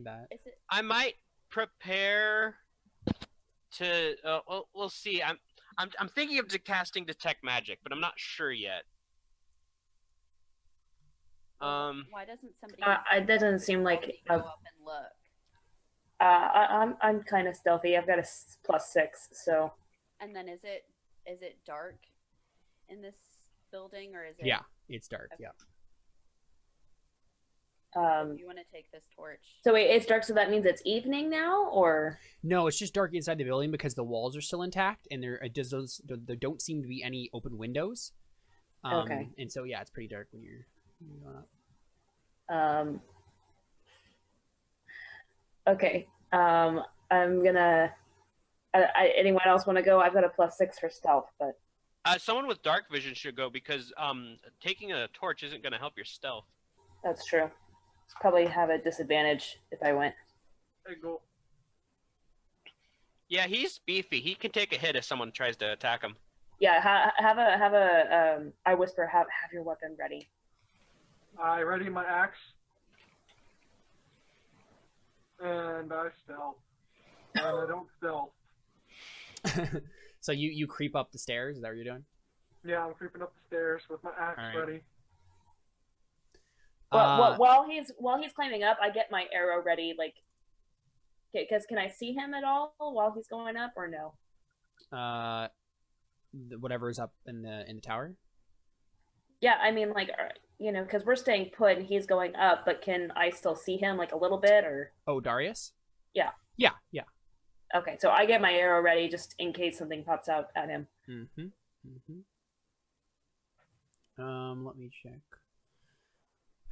that. Is it? I might prepare to. We'll see. I'm thinking of casting detect magic, but I'm not sure yet. Why doesn't somebody? It doesn't seem like go up and look. I'm kind of stealthy. I've got a +6, so. And then is it dark in this building, or is it? Yeah, it's dark. Okay. Yeah. You want to take this torch? So wait, it's dark, so that means it's evening now, or? No, it's just dark inside the building because the walls are still intact, and there don't seem to be any open windows. Okay. And so yeah, it's pretty dark when you're going up. Okay. I'm gonna. Anyone else want to go? I've got a +6 for stealth, but. Someone with dark vision should go because taking a torch isn't going to help your stealth. That's true. Probably have a disadvantage if I went. Hey, go. Yeah, he's beefy. He can take a hit if someone tries to attack him. Yeah, have a. I whisper, have your weapon ready. I ready my axe. And I stealth. And I don't stealth. So you creep up the stairs. Is that what you're doing? Yeah, I'm creeping up the stairs with my axe All right. ready. Well, while he's climbing up, I get my arrow ready. Like, because can I see him at all while he's going up, or no? Whatever is up in the tower. Yeah, I mean, like, because we're staying put and he's going up, but can I still see him like a little bit, or? Oh, Darius? Yeah. Yeah. Okay, so I get my arrow ready just in case something pops out at him. Let me check.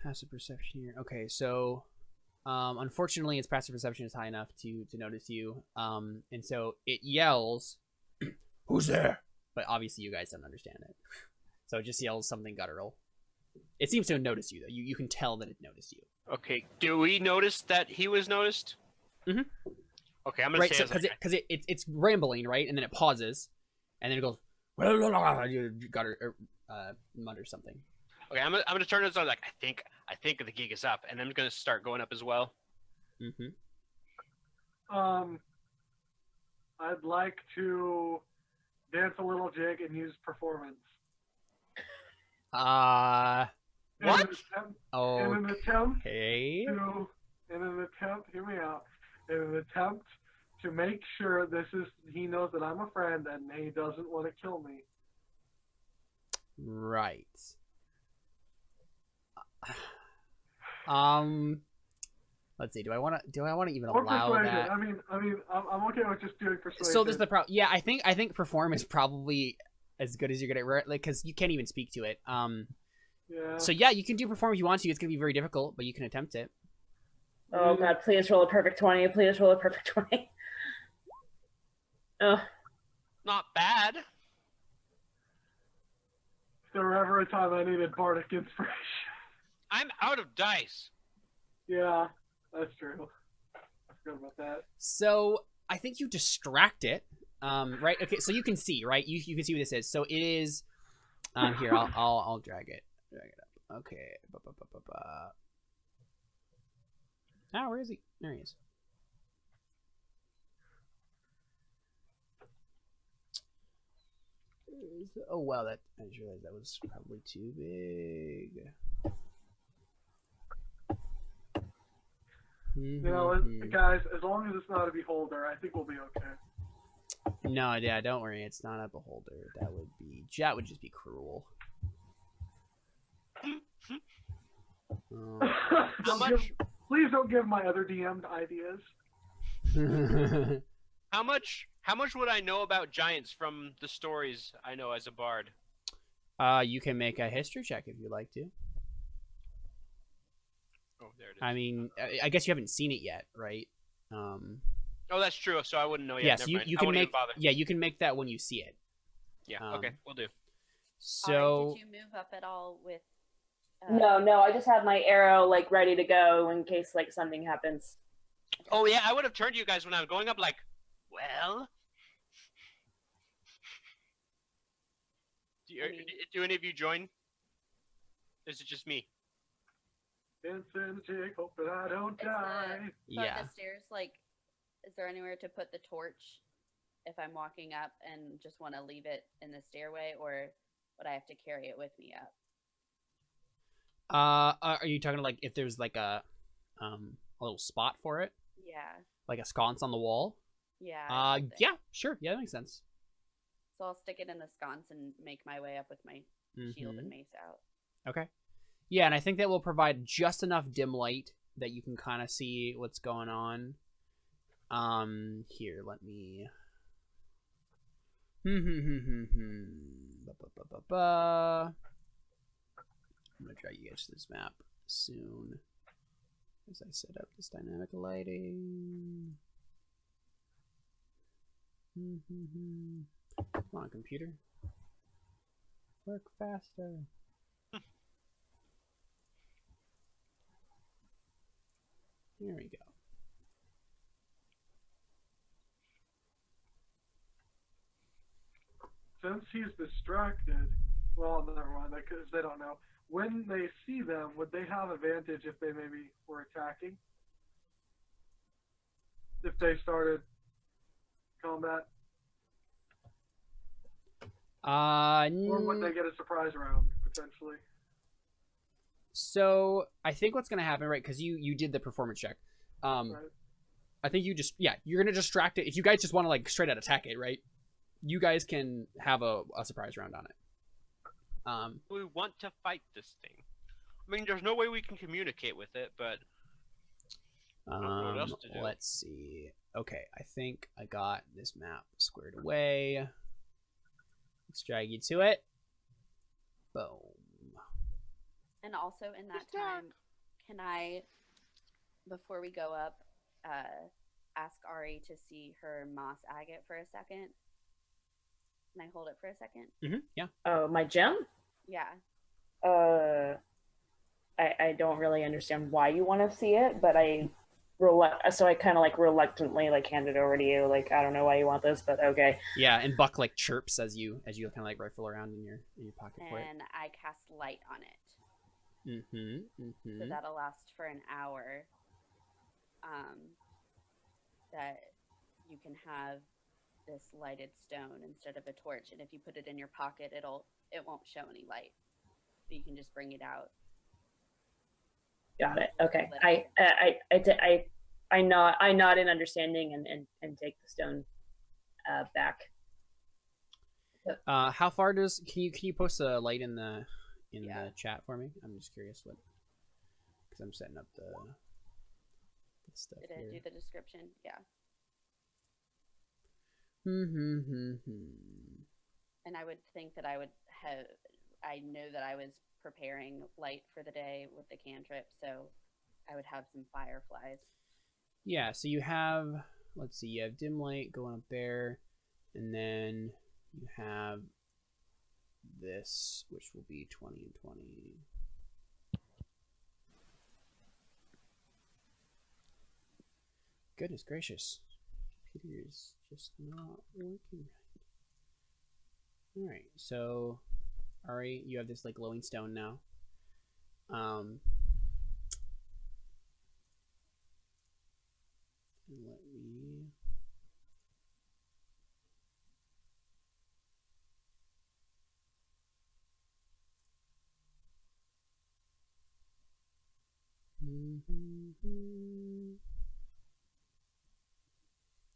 Passive perception here. Okay, so unfortunately its passive perception is high enough to notice you. And so it yells, "Who's there?" But obviously you guys don't understand it. So it just yells something guttural. It seems to have noticed you though. You can tell that it noticed you. Okay, do we notice that he was noticed? Mm-hmm. Okay, I'm gonna Right, say so because it's rambling, right, and then it pauses, and then it goes, you mutter something. Okay, I'm gonna turn this on. Like I think the gig is up, and I'm gonna start going up as well. I'd like to dance a little jig and use performance. What? In an attempt, Okay. hear me out. In an attempt to make sure he knows that I'm a friend and he doesn't want to kill me. Right. Let's see. Do I want to even Or allow persuasion. that? I mean, I'm okay with just doing persuasion. So there's the problem. Yeah, I think perform is probably as good as you're gonna like because you can't even speak to it. Yeah. So yeah, you can do perform if you want to. It's gonna be very difficult, but you can attempt it. Oh god, please roll a perfect 20. Please roll a perfect 20. Oh. Not bad. If there were ever a time I needed bardic inspiration. I'm out of dice. Yeah, that's true. I forgot about that. So I think you distract it. Right. Okay. So you can see, right? You can see what this is. So it is. Here, I'll drag it up. Okay. Ah, where is he? There he is. Oh wow, I just realized that was probably too big. You know, guys, as long as it's not a beholder, I think we'll be okay. No, yeah, don't worry, it's not a beholder. That would just be cruel. Please don't give my other DM ideas. How much would I know about giants from the stories I know as a bard? You can make a history check if you'd like to. Oh, there it is. I mean, I guess you haven't seen it yet, right? Oh, that's true. So I wouldn't know yet. Yes, Never mind. you I can won't even make. bother. Yeah, you can make that when you see it. Yeah. Okay, we'll do. So. Did you move up at all with? No, I just have my arrow like ready to go in case like something happens. Oh yeah, I would have turned to you guys when I was going up. Like, well, do any of you join? Is it just me? Vincent, Jake, hope that I don't die. Yeah. The stairs, like, is there anywhere to put the torch if I'm walking up and just want to leave it in the stairway, or would I have to carry it with me up? Are you talking like if there's like a little spot for it, Yeah. like a sconce on the wall? Yeah. Yeah, sure. Yeah, that makes sense. So I'll stick it in the sconce and make my way up with my shield and mace out. Okay. Yeah, and I think that will provide just enough dim light that you can kind of see what's going on. Here, let me. I'm gonna try you guys to this map soon as I set up this dynamic lighting. Come on, computer. Work faster. Here we go. Since he's distracted, well, never mind, because they don't know. When they see them, would they have advantage if they maybe were attacking? If they started combat? Or would they get a surprise round, potentially? So I think what's gonna happen, right? Because you did the performance check. Right. I think you're gonna distract it. If you guys just want to like straight out attack it, right? You guys can have a surprise round on it. We want to fight this thing. I mean, there's no way we can communicate with it, but I don't know what else to do. Let's see. Okay, I think I got this map squared away. Let's drag you to it. Boom. And also in that time, can I, before we go up, ask Ari to see her moss agate for a second? Can I hold it for a second? Yeah. Oh, my gem? Yeah. I don't really understand why you want to see it, but I kind of like reluctantly like hand it over to you. Like, I don't know why you want this, but okay. Yeah, and Buck like chirps as you kind of like rifle around in your pocket for it. And I cast light on it. So that'll last for an hour. That you can have this lighted stone instead of a torch, and if you put it in your pocket, it won't show any light. But you can just bring it out. Got it. Okay. I nod in understanding and take the stone back. How far can you post a light in the chat for me? I'm just curious because I'm setting up the stuff Did it here. do the description? Yeah. And And I would think that I would have. I know that I was preparing light for the day with the cantrip, so I would have some fireflies. yeah, so you have, let's see, you have dim light going up there, and then you have this, which will be 20 and 20. Goodness gracious. Computer is just not working right. Alright, so Ari, you have this like glowing stone now. And let me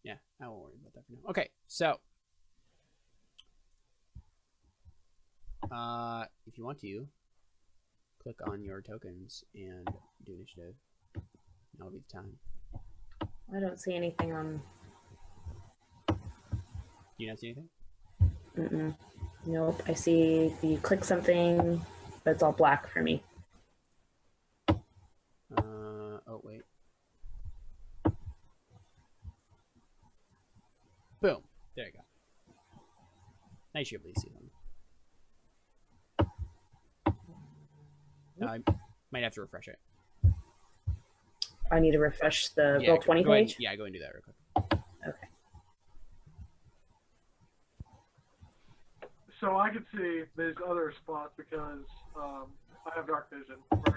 yeah, I won't worry about that for now. Okay, so if you want to, click on your tokens and do initiative. That'll be the time. I don't see anything on. Do you not see anything? Mm-mm. Nope. I see you click something, but it's all black for me. Oh wait. Boom. There you go. Now you should be able to see them. I might have to refresh it. I need to refresh the Yeah, roll 20 go ahead, page. yeah, go ahead and do that real quick. Okay. So I can see these other spots because I have dark vision, right?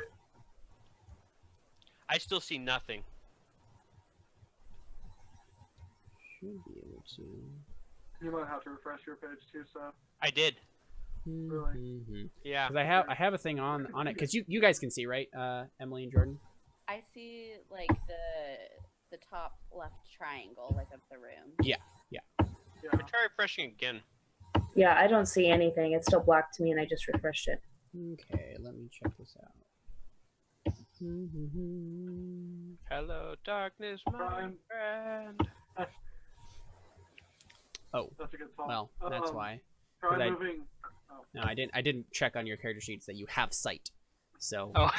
I still see nothing. Should be able to. You might have to refresh your page too, so. I did. Really? Yeah. Because I have a thing on it because you guys can see, right, Emily and Jordan. I see like the top left triangle, like of the room. Yeah. Try refreshing again. Yeah, I don't see anything. It's still black to me, and I just refreshed it. Okay, let me check this out. Hello, darkness, my Brian. friend. Oh, That's a good song. well, that's why. Try I- moving. No, I didn't check on your character sheets that you have sight. So Oh.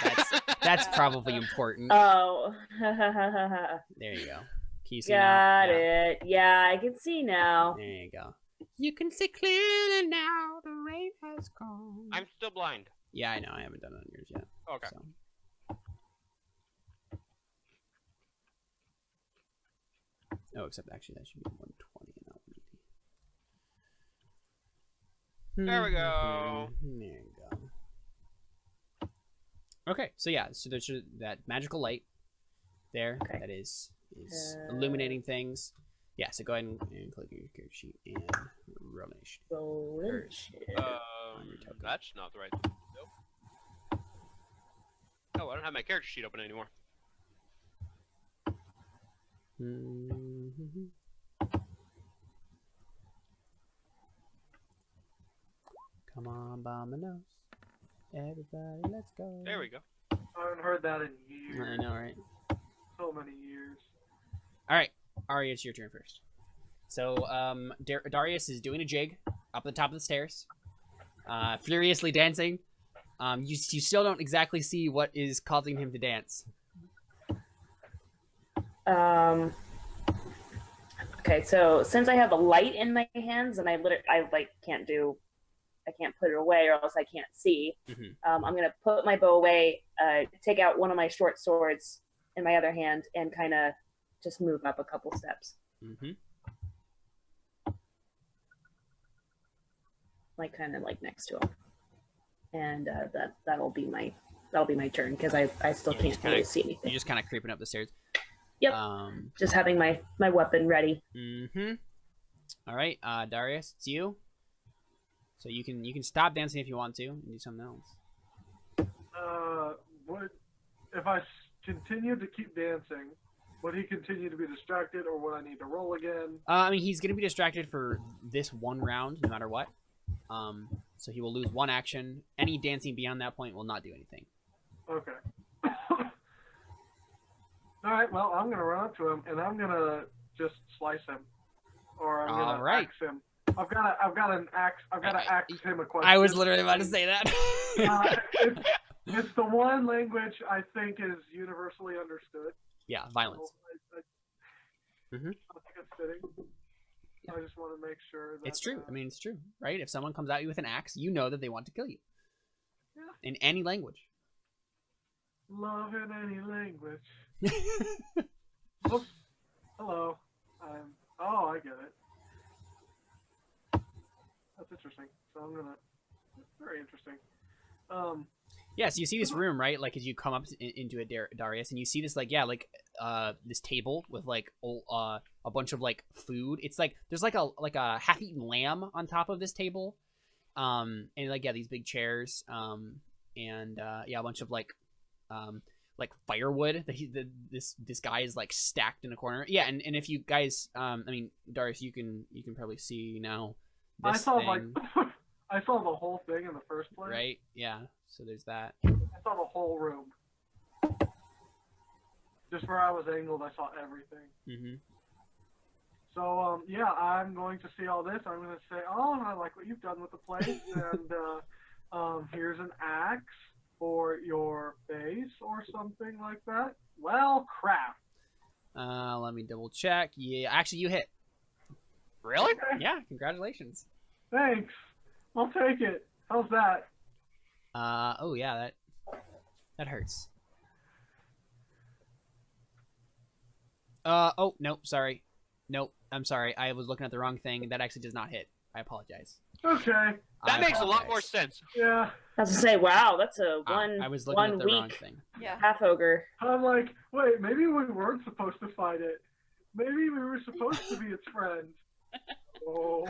that's probably important. Oh. There you go. Can you see now? Got it. Yeah, I can see now. There you go. You can see clearly now. The rain has gone. I'm still blind. Yeah, I know. I haven't done it on yours yet. Okay. So. Oh, except actually that should be 120 and not 180. There we go. There you go. Okay, so yeah, so there's that magical light there Okay. that is illuminating things. Yeah, so go ahead and click your character sheet and roll initiative. Roll initiative. on your token. That's not the right thing to do. Oh, I don't have my character sheet open anymore. Mhm. Come on, Bombanos. Everybody, let's go. There we go. I haven't heard that in years. I know, right? So many years. All right, Ari, it's your turn first. So, Darius is doing a jig up at the top of the stairs, furiously dancing. You still don't exactly see what is causing him to dance. Okay, so since I have a light in my hands and I can't put it away or else I can't see. Mhm. I'm gonna put my bow away, take out one of my short swords in my other hand, and kind of just move up a couple steps, like kind of like next to him, and that'll be my turn because I still Yeah, can't just kinda- really see You're anything. just kind of creeping up the stairs. Yep. Just having my weapon ready. All right, Darius, it's you. So you can stop dancing if you want to and do something else. Would if I continue to keep dancing, would he continue to be distracted, or would I need to roll again? I mean, he's gonna be distracted for this one round, no matter what. So he will lose one action. Any dancing beyond that point will not do anything. Okay. All right, well, I'm gonna run up to him and I'm gonna just slice him, or I'm gonna All right. axe him. I've got an axe. I've got to axe him a question. I was literally about to say that. It's the one language I think is universally understood. Yeah, violence. So I Mhm. think it's fitting. I just want to make sure that It's true. I mean, it's true, right? If someone comes at you with an axe, you know that they want to kill you. Yeah. In any language. Love in any language. Oops. Hello. Oh, I get it. That's interesting. So I'm gonna. Very interesting. Yeah, so you see this room, right? Like as you come up into a Darius, and you see this, like, yeah, like this table with like a bunch of like food. It's like there's like a half-eaten lamb on top of this table, and like, yeah, these big chairs, and yeah, a bunch of like firewood that this guy is like stacked in a corner. Yeah, and if you guys, I mean, Darius, you can probably see now. This I saw thing, I saw the whole thing in the first place. right? Yeah. So there's that. I saw the whole room. Just where I was angled, I saw everything. Mm-hmm. So, yeah, I'm going to see all this. I'm going to say, oh, I like what you've done with the place, and here's an axe for your base or something like that. Well, crap. Let me double check. Yeah, actually, you hit. Really? Yeah, congratulations. Thanks. I'll take it. How's that? Oh yeah, that hurts. Oh no, sorry. Nope, I'm sorry. I was looking at the wrong thing. That actually does not hit. I apologize. Okay. That makes a lot more sense. Yeah. I was to say, wow, that's a I was looking at the wrong week thing. Yeah. half-ogre. I'm like, wait, maybe we weren't supposed to fight it. Maybe we were supposed to be its friend. Oh.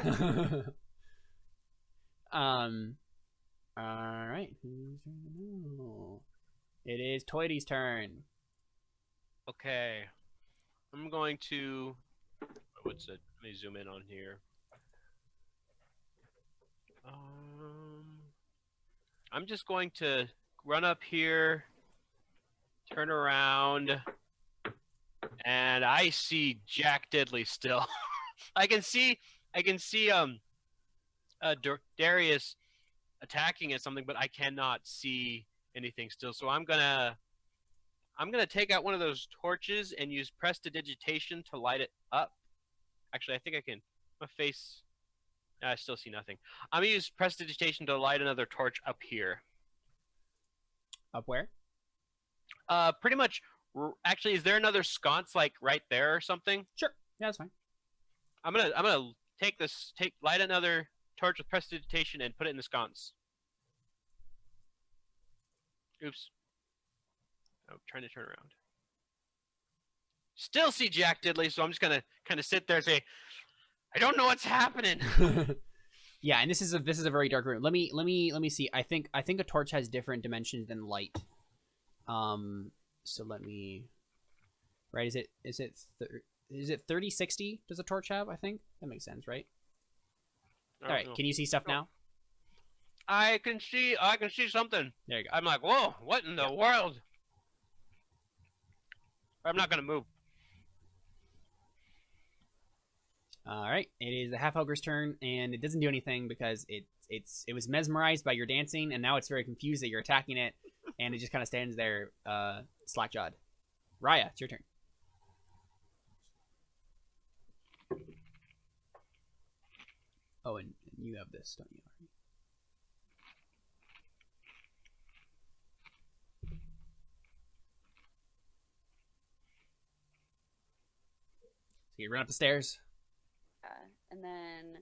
All right. Who's no? It is Toidy's turn. Okay. I'm going to. What's it? Let me zoom in on here. I'm just going to run up here, turn around, and I see Jack Diddley still. I can see Darius attacking at something, but I cannot see anything still. So I'm gonna take out one of those torches and use prestidigitation to light it up. Actually, I think I can. My face. I still see nothing. I'm gonna use prestidigitation to light another torch up here. Up where? Pretty much. Actually, is there another sconce like right there or something? Sure. Yeah, that's fine. I'm gonna light another torch with prestidigitation and put it in the sconce. Oops. I'm trying to turn around. Still see Jack Diddley, so I'm just gonna kind of sit there and say, I don't know what's happening. Yeah, and this is a very dark room. Let me see. I think a torch has different dimensions than light. So let me. Right? Is it 3060? Does a torch have? I think that makes sense, right? All right. Can you see stuff now? I can see something. There you go. I'm like, whoa! What in the world? I'm not gonna move. All right. It is the half-ogre's turn, and it doesn't do anything because it was mesmerized by your dancing, and now it's very confused that you're attacking it, and it just kind of stands there, slack-jawed. Raya, it's your turn. Oh, and you have this, don't you? So you run up the stairs. And then,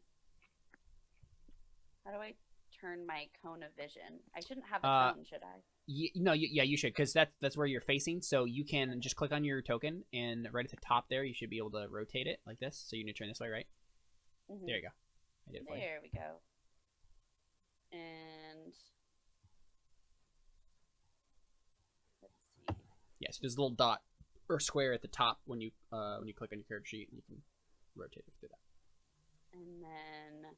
how do I turn my cone of vision? I shouldn't have a cone, should I? Yeah, you should, because that's where you're facing. So you can just click on your token, and right at the top there, you should be able to rotate it like this. So you need to turn this way, right? Mm-hmm. There you go. I did it for you. There we go. And let's see. Yeah, so there's a little dot or square at the top when you click on your curve sheet, and you can rotate it through that. And then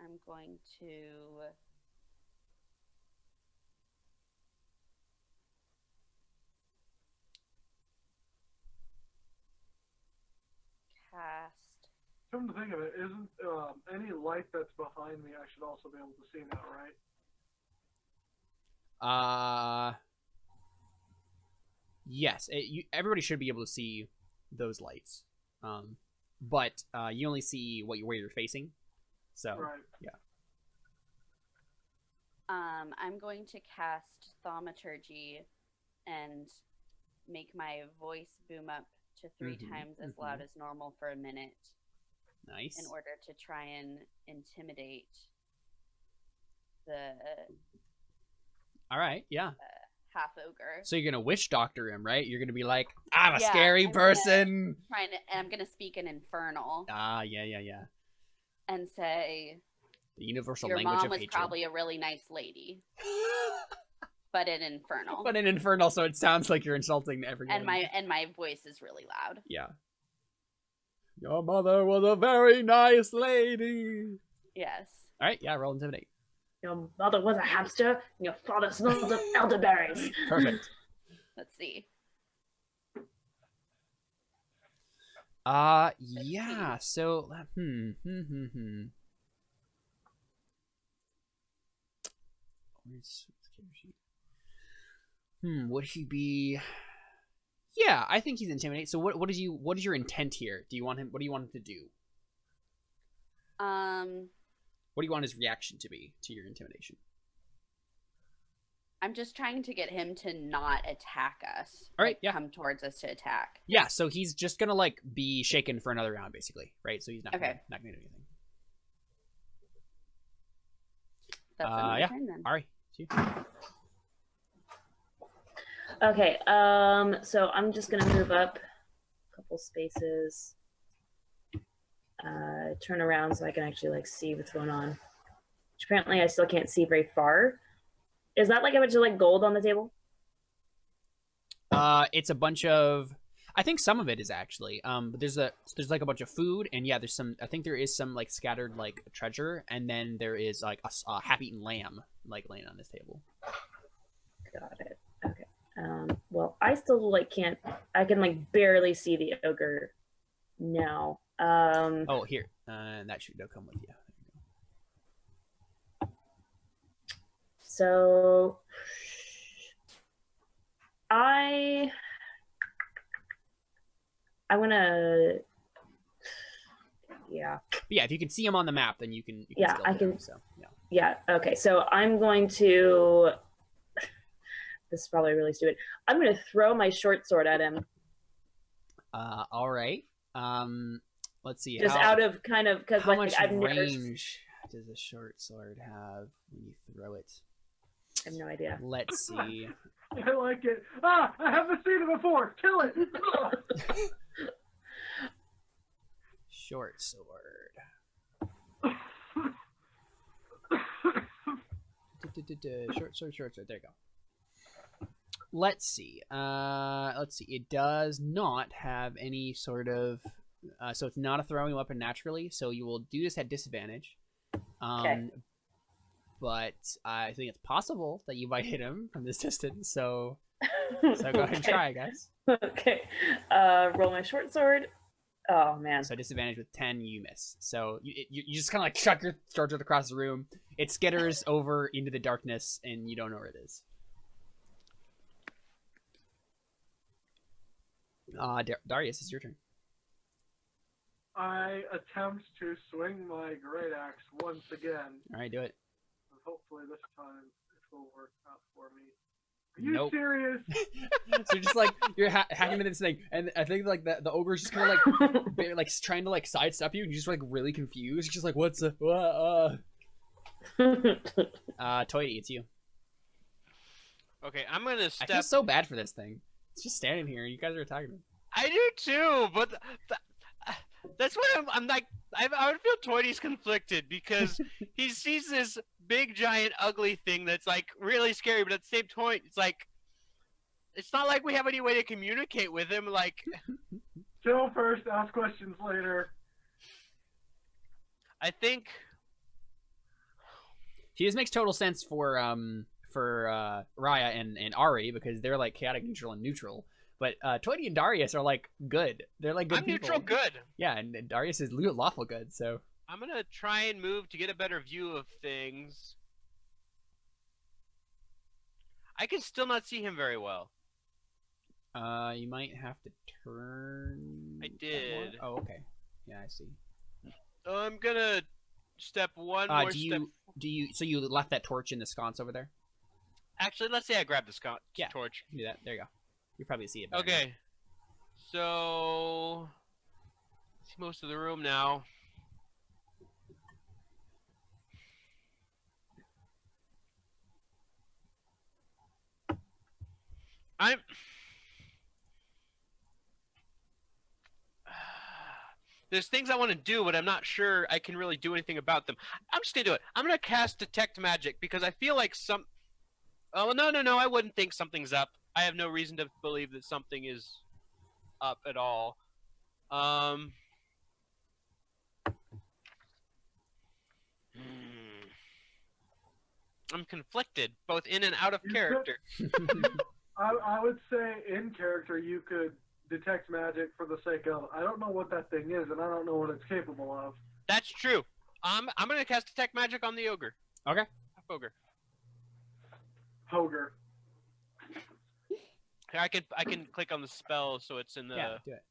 I'm going to come to think of it, isn't any light that's behind me I should also be able to see now, right? Yes. Everybody should be able to see those lights. But you only see where you're facing. So Right. yeah. I'm going to cast thaumaturgy and make my voice boom up to 3 times as loud as normal for a minute. Nice. In order to try and intimidate the All right, yeah. half-ogre. So you're gonna witch doctor him, right? You're gonna be like, I'm a scary person. I'm gonna speak in Infernal. Yeah. And say, The universal your language mom of was hatred. probably a really nice lady, but in Infernal. But in Infernal, so it sounds like you're insulting everyone. And my voice is really loud. Yeah. Your mother was a very nice lady. Yes. All right, yeah, roll intimidate. Your mother was a hamster, and your father smelled of elderberries. Perfect. Let's see. Yeah. So, Would he be? Yeah, I think he's intimidate. So what is your intent here? Do you want him? What do you want him to do? What do you want his reaction to be to your intimidation? I'm just trying to get him to not attack us. All right, yeah. Come towards us to attack. Yeah, so he's just gonna like be shaken for another round, basically, right? So he's not gonna do anything. That's another turn then. Ari, it's you. Okay, so I'm just gonna move up a couple spaces, turn around so I can actually like see what's going on. Which apparently I still can't see very far. Is that like a bunch of like gold on the table? It's a bunch of. I think some of it is actually. But there's like a bunch of food, and yeah, there's some. I think there is some like scattered like treasure, and then there is like a half-eaten lamb like laying on this table. Got it. Okay. Well, I still like can't. I can like barely see the ogre now. Oh, here. That should go come with you. So I'm gonna, yeah. But yeah, if you can see him on the map, then you can Yeah, still I hit can. him, so yeah. Yeah. Okay. So I'm going to. This is probably really stupid. I'm going to throw my short sword at him. All right. Let's see. Just out of kind of because how like much I've never. range does a short sword have when you throw it? I have no idea. Let's see. I like it. I haven't seen it before. Kill it. Short sword. Short sword. There you go. Let's see. It does not have any sort of. So it's not a throwing weapon naturally. So you will do this at disadvantage. Okay. But I think it's possible that you might hit him from this distance. So go ahead and try, guys. Okay. Roll my short sword. Oh man. So disadvantage with 10, you miss. So you just kind of like chuck your short sword across the room. It skitters over into the darkness, and you don't know where it is. Darius, it's your turn. I attempt to swing my great axe once again. All right, do it. Hopefully this time it will work out for me. Are you Nope. serious? So you're just like you're hacking into this thing, and I think like the ogre's just kind of like trying to like sidestep you, and you're just like really confused. You're just like, what's Toy, it's you. Okay, I'm gonna I feel so bad for this thing. It's just standing here, and you guys are attacking me. I do too, but that's what I'm like. I would feel Toidy's conflicted because he sees this big, giant, ugly thing that's like really scary, but at the same point, it's like it's not like we have any way to communicate with him. Like, Kill first, ask questions later. I think This makes total sense for Raya and Ari because they're like chaotic, neutral, and neutral. But Toity and Darius are like good. They're like good I'm people. neutral good. Yeah, and Darius is lawful good. So I'm gonna try and move to get a better view of things. I can still not see him very well. you might have to turn. I did. Oh, okay. Yeah, I see. I'm gonna step one more step. So you left that torch in the sconce over there? Actually, let's say I grabbed the Yeah. torch. Do that. There you go. You probably see it better. Okay. So see most of the room now. There's things I want to do, but I'm not sure I can really do anything about them. I'm just gonna do it. I'm gonna cast Detect Magic because I feel like Oh no! I wouldn't think something's up. I have no reason to believe that something is up at all. I'm conflicted, both in and out of character. I would say in character you could detect magic for the sake of I don't know what that thing is and I don't know what it's capable of. That's true. I'm gonna cast Detect Magic on the ogre. Okay. Ogre. Hoger. Here, I can click on the spell so it's in the. Yeah, do it.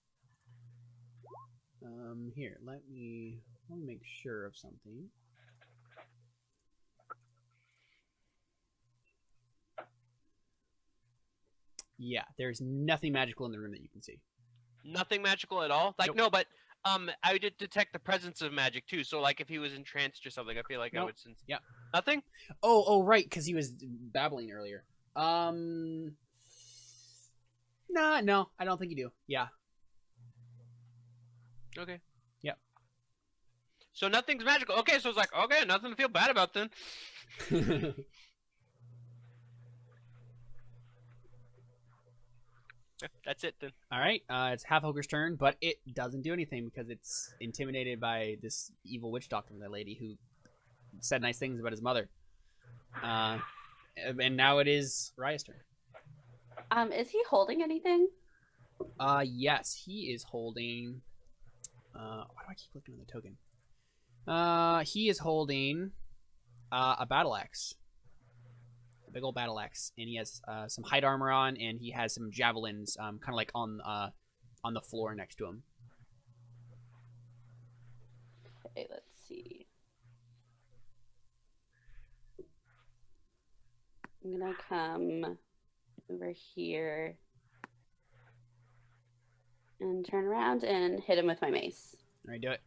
Here, let me make sure of something. Yeah, there's nothing magical in the room that you can see. Nothing magical at all. Like Nope. no, but I did detect the presence of magic too. So like if he was entranced or something, I feel like I Nope. would sense. Yeah. Nothing. Oh, right, because he was babbling earlier. Nah, no, I don't think you do. Yeah. Okay. Yep. So nothing's magical. Okay, so it's like okay, nothing to feel bad about then. Yeah, that's it then. All right, it's half-ogre's turn, but it doesn't do anything because it's intimidated by this evil witch doctor, that lady who said nice things about his mother. And now it is Raya's turn. Is he holding anything? Yes, he is holding. Why do I keep looking at the token? He is holding a battle axe, a big old battle axe, and he has some hide armor on, and he has some javelins, kind of like on the floor next to him. Okay, let's see. I'm gonna come over here and turn around and hit him with my mace. All right, do it.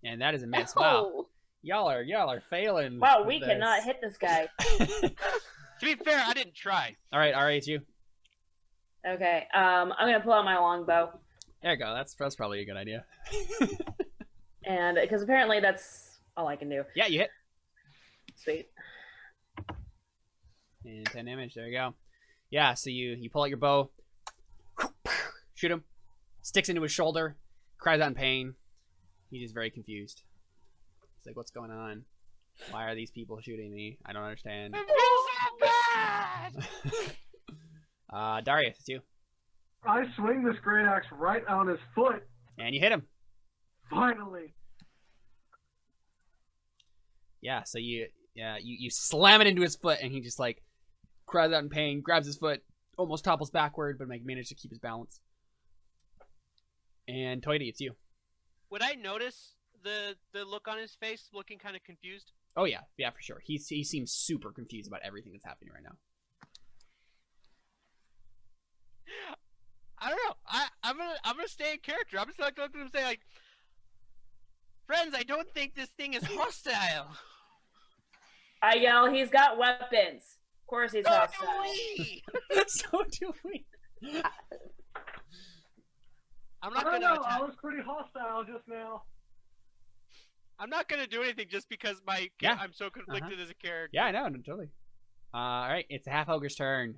And that is a miss. Wow, Oh, y'all are failing. Wow, with we this. cannot hit this guy. To be fair, I didn't try. All right, Ari, it's you. Okay, I'm gonna pull out my longbow, There you go. That's probably a good idea. and because apparently that's all I can do. Yeah, you hit. Sweet. And 10 damage. There you go. Yeah, so you pull out your bow, shoot him, sticks into his shoulder, cries out in pain. He's just very confused. He's like, what's going on? Why are these people shooting me? I don't understand. I feel so bad. Darius, it's you. I swing this great axe right on his foot. And you hit him. Finally. Yeah, so you slam it into his foot, and he just like cries out in pain, grabs his foot, almost topples backward, but managed to keep his balance. And Toity, it's you. Would I notice the look on his face, looking kind of confused? Oh yeah, for sure. He seems super confused about everything that's happening right now. I don't know. I'm gonna stay in character. I'm just gonna look at him and say like, friends, I don't think this thing is hostile. I yell, he's got weapons. Of course he's So do hostile. we. So do we. I'm I not don't gonna know. attack. I was pretty hostile just now. I'm not gonna do anything just because Yeah. I'm so conflicted as a character. Yeah, I know, totally. All right, it's the half-ogre's turn.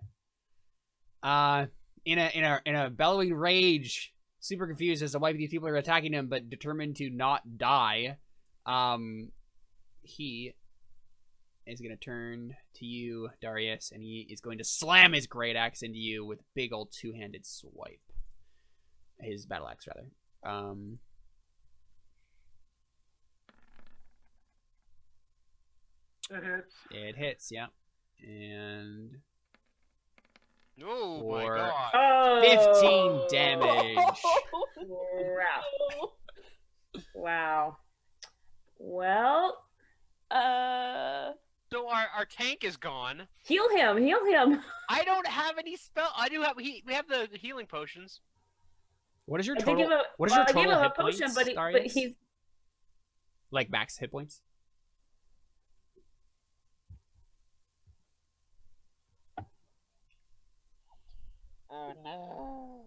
In a bellowing rage, super confused as to why these people are attacking him, but determined to not die, he is going to turn to you, Darius, and he is going to slam his great axe into you with big old two-handed swipe. His battle axe, rather. It hits. It hits, yeah. And Oh For- my god. Oh, 15 damage. Wow. Well, So our tank is gone. heal him. Heal him. I don't have any spell. I do have. We have the healing potions. What is your I did total? give him, What is your I gave total him a hit potion, points, but Darius? he's Like max hit points? Oh no.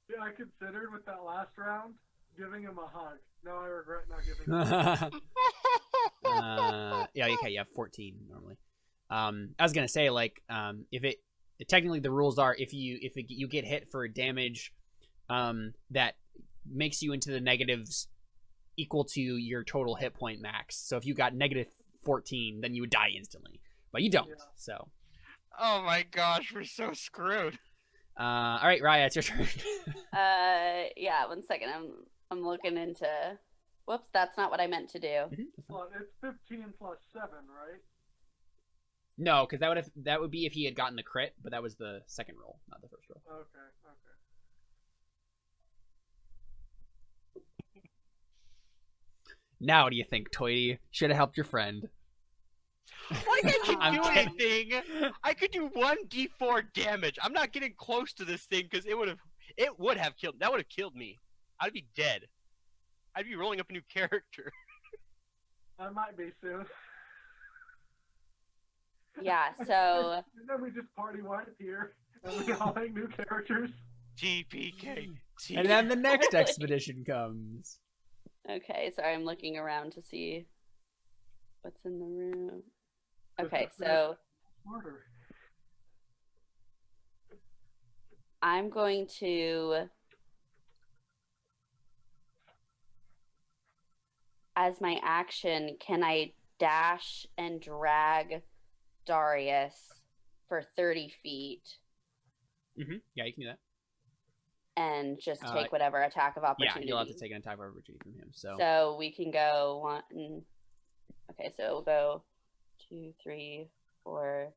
Yeah, I considered with that last round giving him a hug. Now I regret not giving him a hug. Yeah, okay, you have 14 normally. I was gonna say like if it technically the rules are if you get hit for damage that makes you into the negatives equal to your total hit point max. So if you got negative 14, then you would die instantly, but you don't. Yeah. So Oh my gosh, we're so screwed. all right, Raya, it's your turn. yeah, 1 second. I'm looking into. Whoops, that's not what I meant to do. Well, it's 15 plus 7, right? No, because that would be if he had gotten the crit, but that was the second roll, not the first roll. Okay. Now, what do you think, Toity? Should have helped your friend. Why can't you I'm do kidding. anything? I could do 1d4 damage. I'm not getting close to this thing because it would have killed. That would have killed me. I'd be dead. I'd be rolling up a new character. I might be soon. Yeah, so And then we just party wipe here, and we all make new characters. TPK. And then the next expedition comes. okay, sorry, I'm looking around to see what's in the room. Just Okay, a so Smarter. I'm going to, as my action, can I dash and drag Darius for 30 feet Yeah, you can do that. and just Uh, take whatever attack of Yeah, opportunity? you'll have to take an attack of opportunity from him. So, So we can go one. Okay, so we'll go 2, 3, 4.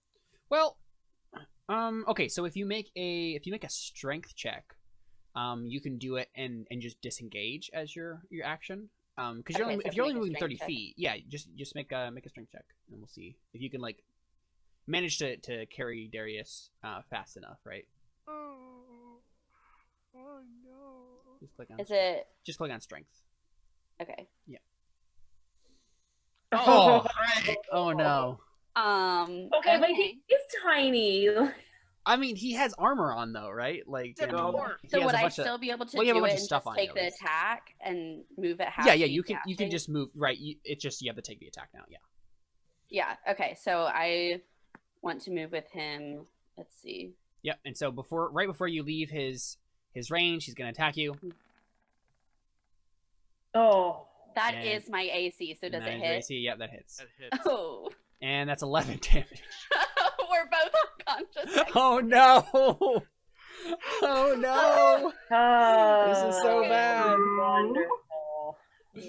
well, okay. So if you make a strength check, you can do it and just disengage as your action. Because Okay, so if you're only make a moving 30 strength check. feet, yeah, just make a strength check, and we'll see if you can like manage to carry Darius fast enough, right? Oh no. Just click on. Is it Just click on strength. okay? Oh. Right. Oh no. okay, but he's tiny. I mean, he has armor on though, right? Like, It's a and dwarf. he So has would a I bunch of- still be able to well, you have a do bunch it of and stuff just on take you, the at least. attack and move it half? Yeah, speed you can dashing? just move right. It's just you have to take the attack now. Yeah. Yeah. Okay. So I want to move with him. Let's see. Yep. And so right before you leave his range, he's gonna attack you. Oh, That And- is my AC. So does And that it is your hit? AC. Yep, that hits. That hits. Oh, And that's 11 damage. we're both unconscious. Oh no! Oh no! This is so bad.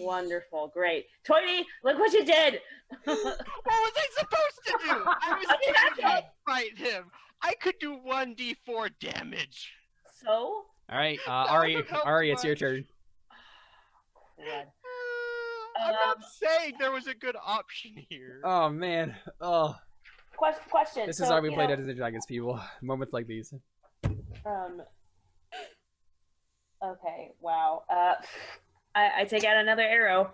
Wonderful, great. Toity, look what you did. What was I supposed to do? I was Attack trying it. to fight him. I could do 1d4 damage. So, All right, That Ari, wouldn't help it's your much. turn. crud. I'm not saying there was a good option here. Oh man. Oh, Question. this so, is how we you play know, Dungeons and Dragons, people. Moments like these. Okay. Wow. I take out another arrow.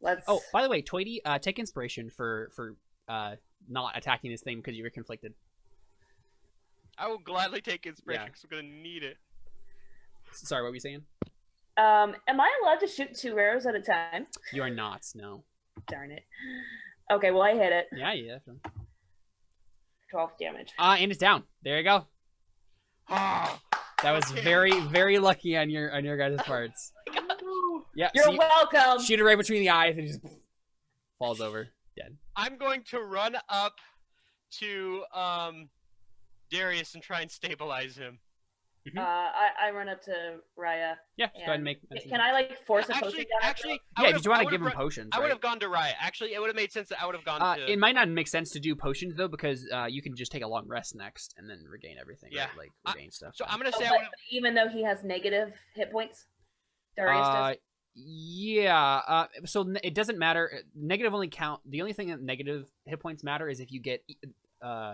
Let's. Oh, by the way, Toity, take inspiration for not attacking this thing because you were conflicted. I will gladly take inspiration Yeah. because I'm gonna need it. Sorry, what were you saying? Am I allowed to shoot 2 arrows at a time? You are not. No. Darn it. Okay. Well, I hit it. Yeah, definitely. 12 damage. And it's down. There you go. Ah, That was Okay. very, very lucky on your guys' parts. Yeah, You're so you welcome. shoot it right between the eyes and just. falls over dead. I'm going to run up to Darius and try and stabilize him. I run up to Raya. Yeah, just go ahead and make. Can I like force a potion down? Actually, Yeah, if you want to give him potions. I would right? have gone to Raya. Actually, it would have made sense that I would have gone to. It might not make sense to do potions though, because you can just take a long rest next and then regain everything. Yeah. Right? Like regain stuff. So I'm gonna say but even though he has negative hit points, Darius does. Yeah. So it doesn't matter. Negative only count. The only thing that negative hit points matter is if you get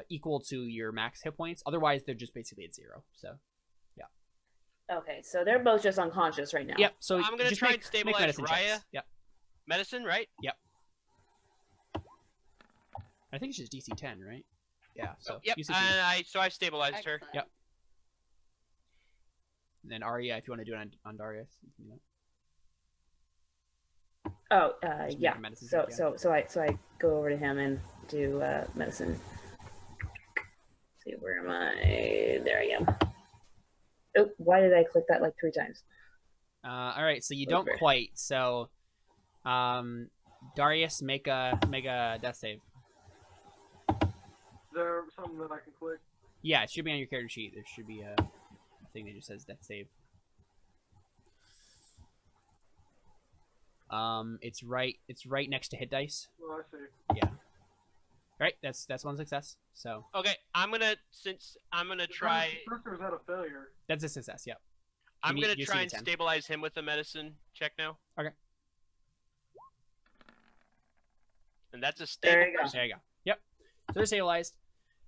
equal to your max hit points. Otherwise, they're just basically at 0. So. Okay, so they're both just unconscious right now. Yep. So I'm gonna just try make, and stabilize Raya. Raya. Yep. Medicine, right? Yep. I think it's just DC 10, right? Yeah. So yep. DC 10. And I stabilized her. Excellent. Yep. And then Arya, if you want to do it on Darius, you can do that. Oh, Just make yeah. a medicine So check, I go over to him and do medicine. Let's see, where am I? There I am. Oh, why did I click that like 3 times? All right, so you don't Okay. quite. So, Darius, make a death save. Is there something that I can click? Yeah, it should be on your character sheet. There should be a thing that just says death save. It's right next to hit dice. Oh, I see. Yeah. Right, that's one success. So Okay, I'm gonna try. First, or is that a failure? that's a success. Yep. I'm You gonna see try the and 10. stabilize him with a medicine check now. Okay. And that's a There stable you go. person. There you go. Yep. So they're stabilized.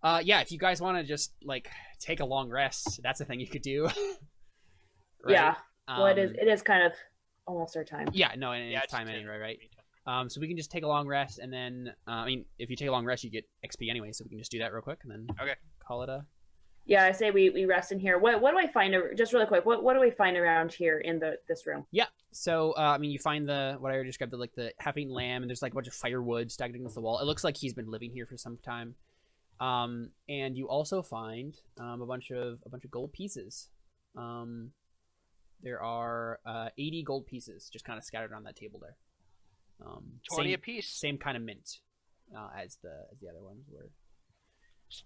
Yeah, if you guys want to just like take a long rest, that's a thing you could do. Right? Yeah. Well, it Um, is kind of almost our time. Yeah, no, and Yeah, it's time just anyway, right? So we can just take a long rest, and then I mean, if you take a long rest, you get XP anyway, so we can just do that real quick, and then Okay. call it a. Yeah, I say we rest in here. What do I find? Just really quick, what do we find around here in this room? Yeah. So I mean, you find what I already described, the half-eaten lamb, and there's like a bunch of firewood stacked against the wall. It looks like he's been living here for some time. And you also find a bunch of gold pieces. There are 80 gold pieces just kind of scattered on that table there. 20 same, apiece. Same kind of mint as the other ones were.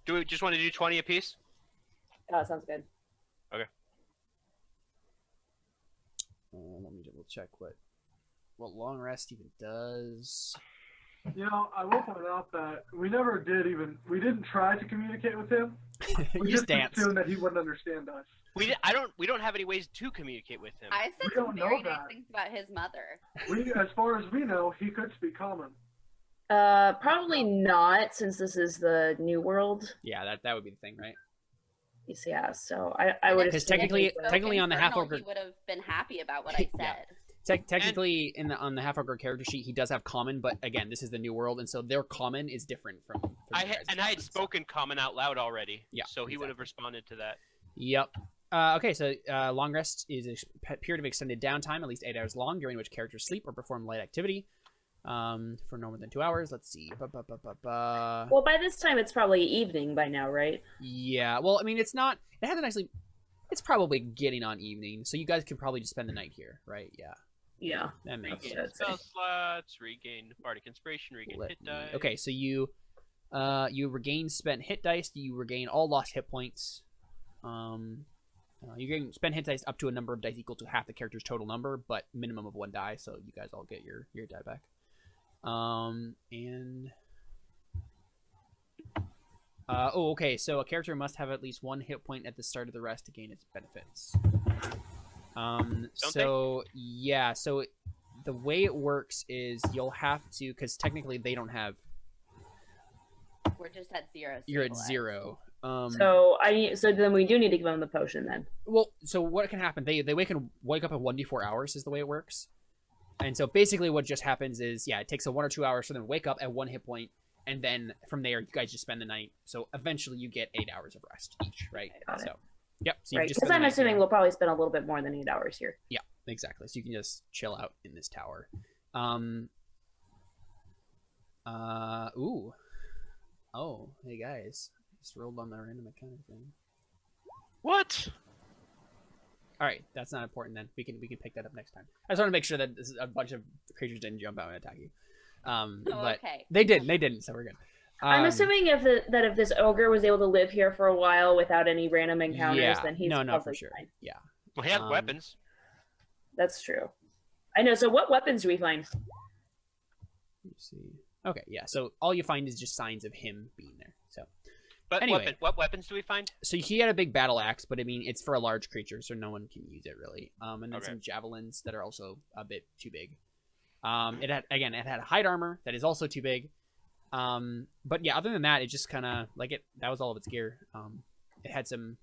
Do we just want to do 20 apiece? Sounds good. Let me double check what long rest even does. You know, I will point out that we didn't try to communicate with him. You We just just dance. assumed that he wouldn't understand us. We don't have any ways to communicate with him. I said We some don't know very nice that. things about his mother. As far as we know, he could speak common. Probably not, since this is the new world. Yeah, that would be the thing, right? Yeah, so I would. Because assume technically- he's, technically on the half-ogre- he would have been happy about what I said. Yeah. Technically, on the half-ogre character sheet, he does have common, but again, this is the new world, and so their common is different from I your guys' had common, so- spoken common out loud already. Yeah, So he would have exactly. responded to that. Yep. Okay, so long rest is a period of extended downtime, at least 8 hours long, during which characters sleep or perform light activity for no more than 2 hours. Let's see. Well, by this time it's probably evening by now, right? Yeah, well, I mean, it's not... It hasn't actually... It's probably getting on evening, so you guys could probably just spend the night here, right? Yeah, Yeah. that makes Regain sense. spell slots, regain bardic inspiration, regain Let hit me- die. Okay, so you regain spent hit dice. You regain all lost hit points. You can spend hit dice up to a number of dice equal to half the character's total number, but minimum of 1 die. So you guys all get your die back. Okay. So a character must have at least 1 hit point at the start of the rest to gain its benefits. So the way it works is you'll have to, because technically they don't have. We're just at 0. You're at stabilized. 0. So then we do need to give them the potion then. Well, so what can happen? They wake up in 1d4 hours is the way it works. And so basically what just happens is, yeah, it takes a 1 or 2 hours for them to wake up at 1 hit point, and then from there you guys just spend the night. So eventually you get 8 hours of rest each, right? Got it. So, yep. So you Right, just because spend the I'm night assuming here. we'll probably spend a little bit more than 8 hours here. Yeah, exactly. So you can just chill out in this tower. Ooh. Oh, hey guys. Just rolled on the random encounter thing. What? All right, that's not important then. We can pick that up next time. I just want to make sure that a bunch of creatures didn't jump out and attack you. But okay. they didn't, so we're good. I'm assuming if this ogre was able to live here for a while without any random encounters, yeah, then he's no, probably for sure. fine. Yeah. Well, he has weapons. That's true. I know. So what weapons do we find? Let's see. Okay, yeah. So all you find is just signs of him being there. So, But anyway. what weapons do we find? so he had a big battle axe, but I mean, it's for a large creature, so no one can use it really. And then Okay. some javelins that are also a bit too big. It had hide armor that is also too big. But yeah, other than that, it just kind of like that was all of its gear. It had some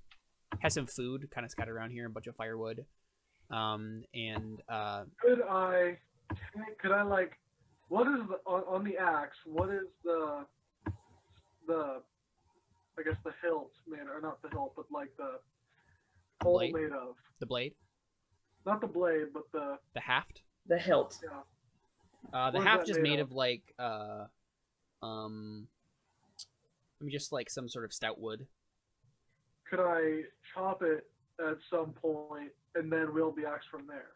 food kind of scattered around here, a bunch of firewood. Could I like, what is on the axe? What is the I guess the hilt made, or not the hilt, but like the hole blade? made of? The blade, Not the blade, but the haft. The hilt. yeah. The What is haft that is made made of? of like I mean, just like some sort of stout wood. Could I chop it at some point and then wield the axe from there?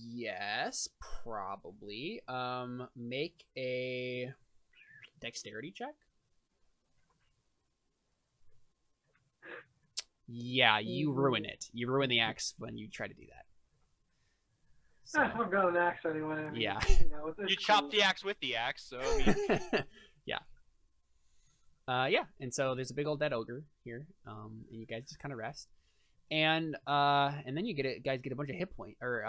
Yes, probably. Make a dexterity check. Yeah, you ruin it. You ruin the axe when you try to do that. So, I've got an axe anyway. I mean, yeah. It's You cool. chop the axe with the axe, so I mean, yeah. And so there's a big old dead ogre here, and you guys just kind of rest, and then you guys get a bunch of hit point or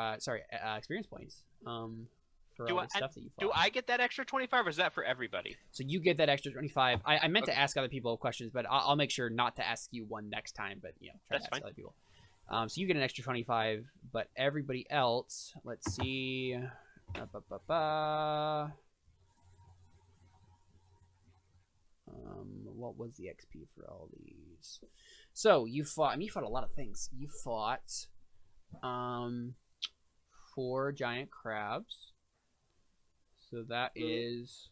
experience points, for all the stuff that you fought. do I get that extra 25, or is that for everybody? So you get that extra 25. I meant to Okay. ask other people questions, but I'll make sure not to ask you one next time. But try That's to ask fine. other people. So you get an extra 25, but everybody else, let's see. What was the XP for all these? So you fought. I mean, you fought a lot of things. You fought 4 giant crabs. So that is.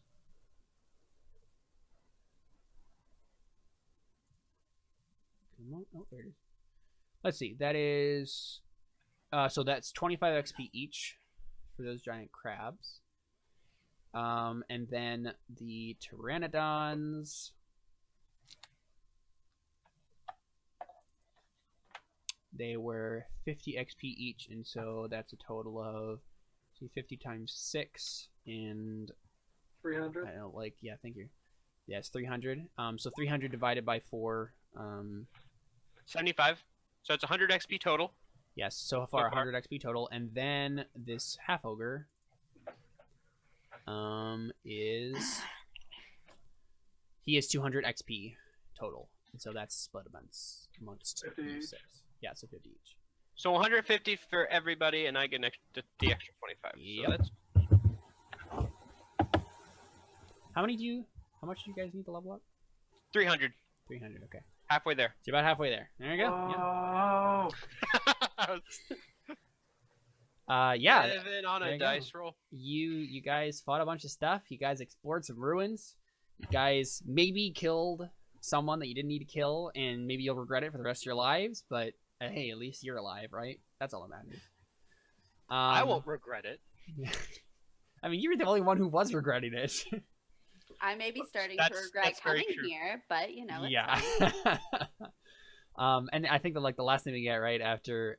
Come on. Oh, there it is. Let's see. That is. So that's 25 XP each for those giant crabs. And then the pteranodons. They were 50 XP each, and so that's a total of 50 times 6 and 300. I don't like thank you. Yes, 300. So 300 divided by 4. 75. So it's 100 XP total. Yes, so far 100 XP total, and then this half ogre is 200 XP total, and so that's split amongst 50 you each. 6. Yeah, so 50 each. So 150 for everybody, and I get the extra 25. Yep. So that's How much do you guys need to level up? 300. 300. Okay, Halfway there. so you're about halfway there. There you go. Oh, Yeah. Living on there a you go. dice roll. You guys fought a bunch of stuff. You guys explored some ruins. You guys maybe killed someone that you didn't need to kill, and maybe you'll regret it for the rest of your lives. But hey, at least you're alive, right? That's all that matters. I won't regret it. I mean, you're the only one who was regretting it. I may be starting to regret that's very coming true. here, but it's yeah. fine. And I think that like the last thing we get right after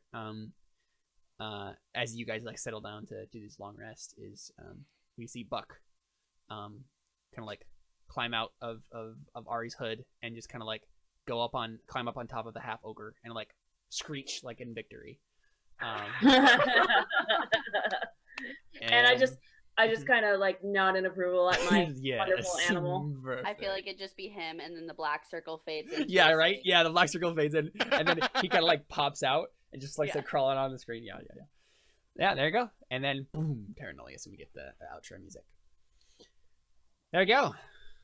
as you guys like settle down to do this long rest is we see Buck kind of like climb out of Ari's hood and just kind of like climb up on top of the half ogre and like screech like in victory. And I just kind of like nod in approval at my yes. wonderful animal. I feel like it'd just be him, and then the black circle fades in. Yeah, right. Yeah, the black circle fades in, and then he kind of like pops out and just like crawling on the screen. Yeah. Yeah, there you go. And then boom, Terra Nullius, and we get the outro music. There we go.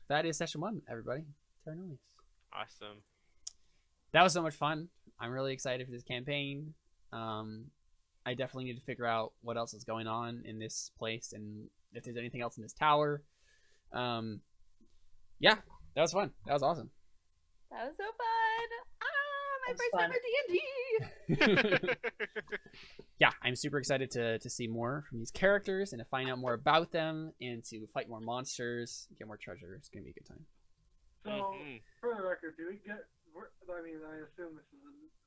That is session 1, everybody. Terra Nullius. Awesome. That was so much fun. I'm really excited for this campaign. I definitely need to figure out what else is going on in this place and if there's anything else in this tower. Yeah, that was fun. That was awesome. That was so fun. My That was first fun. ever D&D. Yeah, I'm super excited to see more from these characters and to find out more about them and to fight more monsters, get more treasure. It's gonna be a good time. So, for the record, do we get? I mean, I assume this is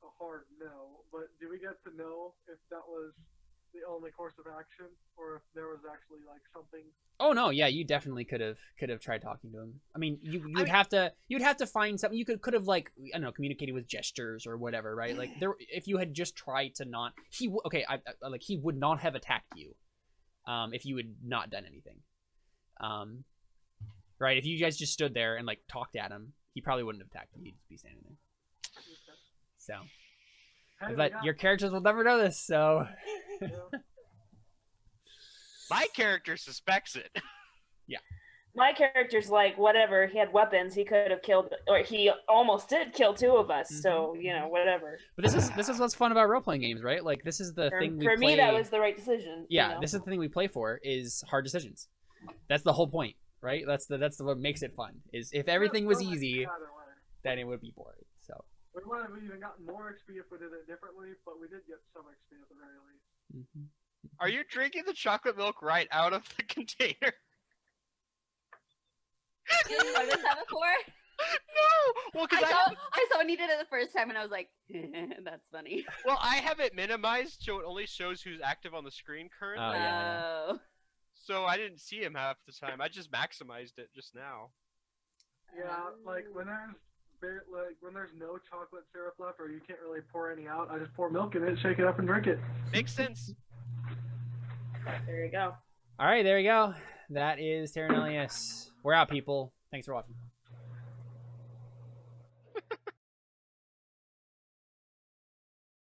a hard no, but do we get to know if that was the only course of action, or if there was actually like something? Oh no, yeah, you definitely could have tried talking to him. I mean, you'd have to find something. You could have like, I don't know, communicated with gestures or whatever, right? Like there, if you had just tried to not, he would not have attacked you, if you had not done anything, right? If you guys just stood there and like talked at him, he probably wouldn't have attacked you. He'd just be standing there. So, but your characters will never know this, so. My character suspects it. Yeah. My character's like, whatever. He had weapons. He could have killed, or he almost did kill 2 of us. So whatever. But this is what's fun about role playing games, right? Like this is the thing we for play. me. That was the right decision. Yeah, this is the thing we play for is hard decisions. That's the whole point, right? That's what makes it fun. Is if everything was easy, then it would be boring. So. We might have even gotten more XP if we did it differently, but we did get some XP at the very least. Are you drinking the chocolate milk right out of the container? Did you notice that before? No! Well, because I saw when you did it the first time, and I was like, that's funny. Well, I have it minimized so it only shows who's active on the screen currently. Oh, yeah. Oh. So I didn't see him half the time. I just maximized it just now. Yeah, like when there's no chocolate syrup left, or you can't really pour any out, I just pour milk in it, shake it up, and drink it. Makes sense. There you go. All right, there you go. That is Terra Nullius. We're out, people. Thanks for watching.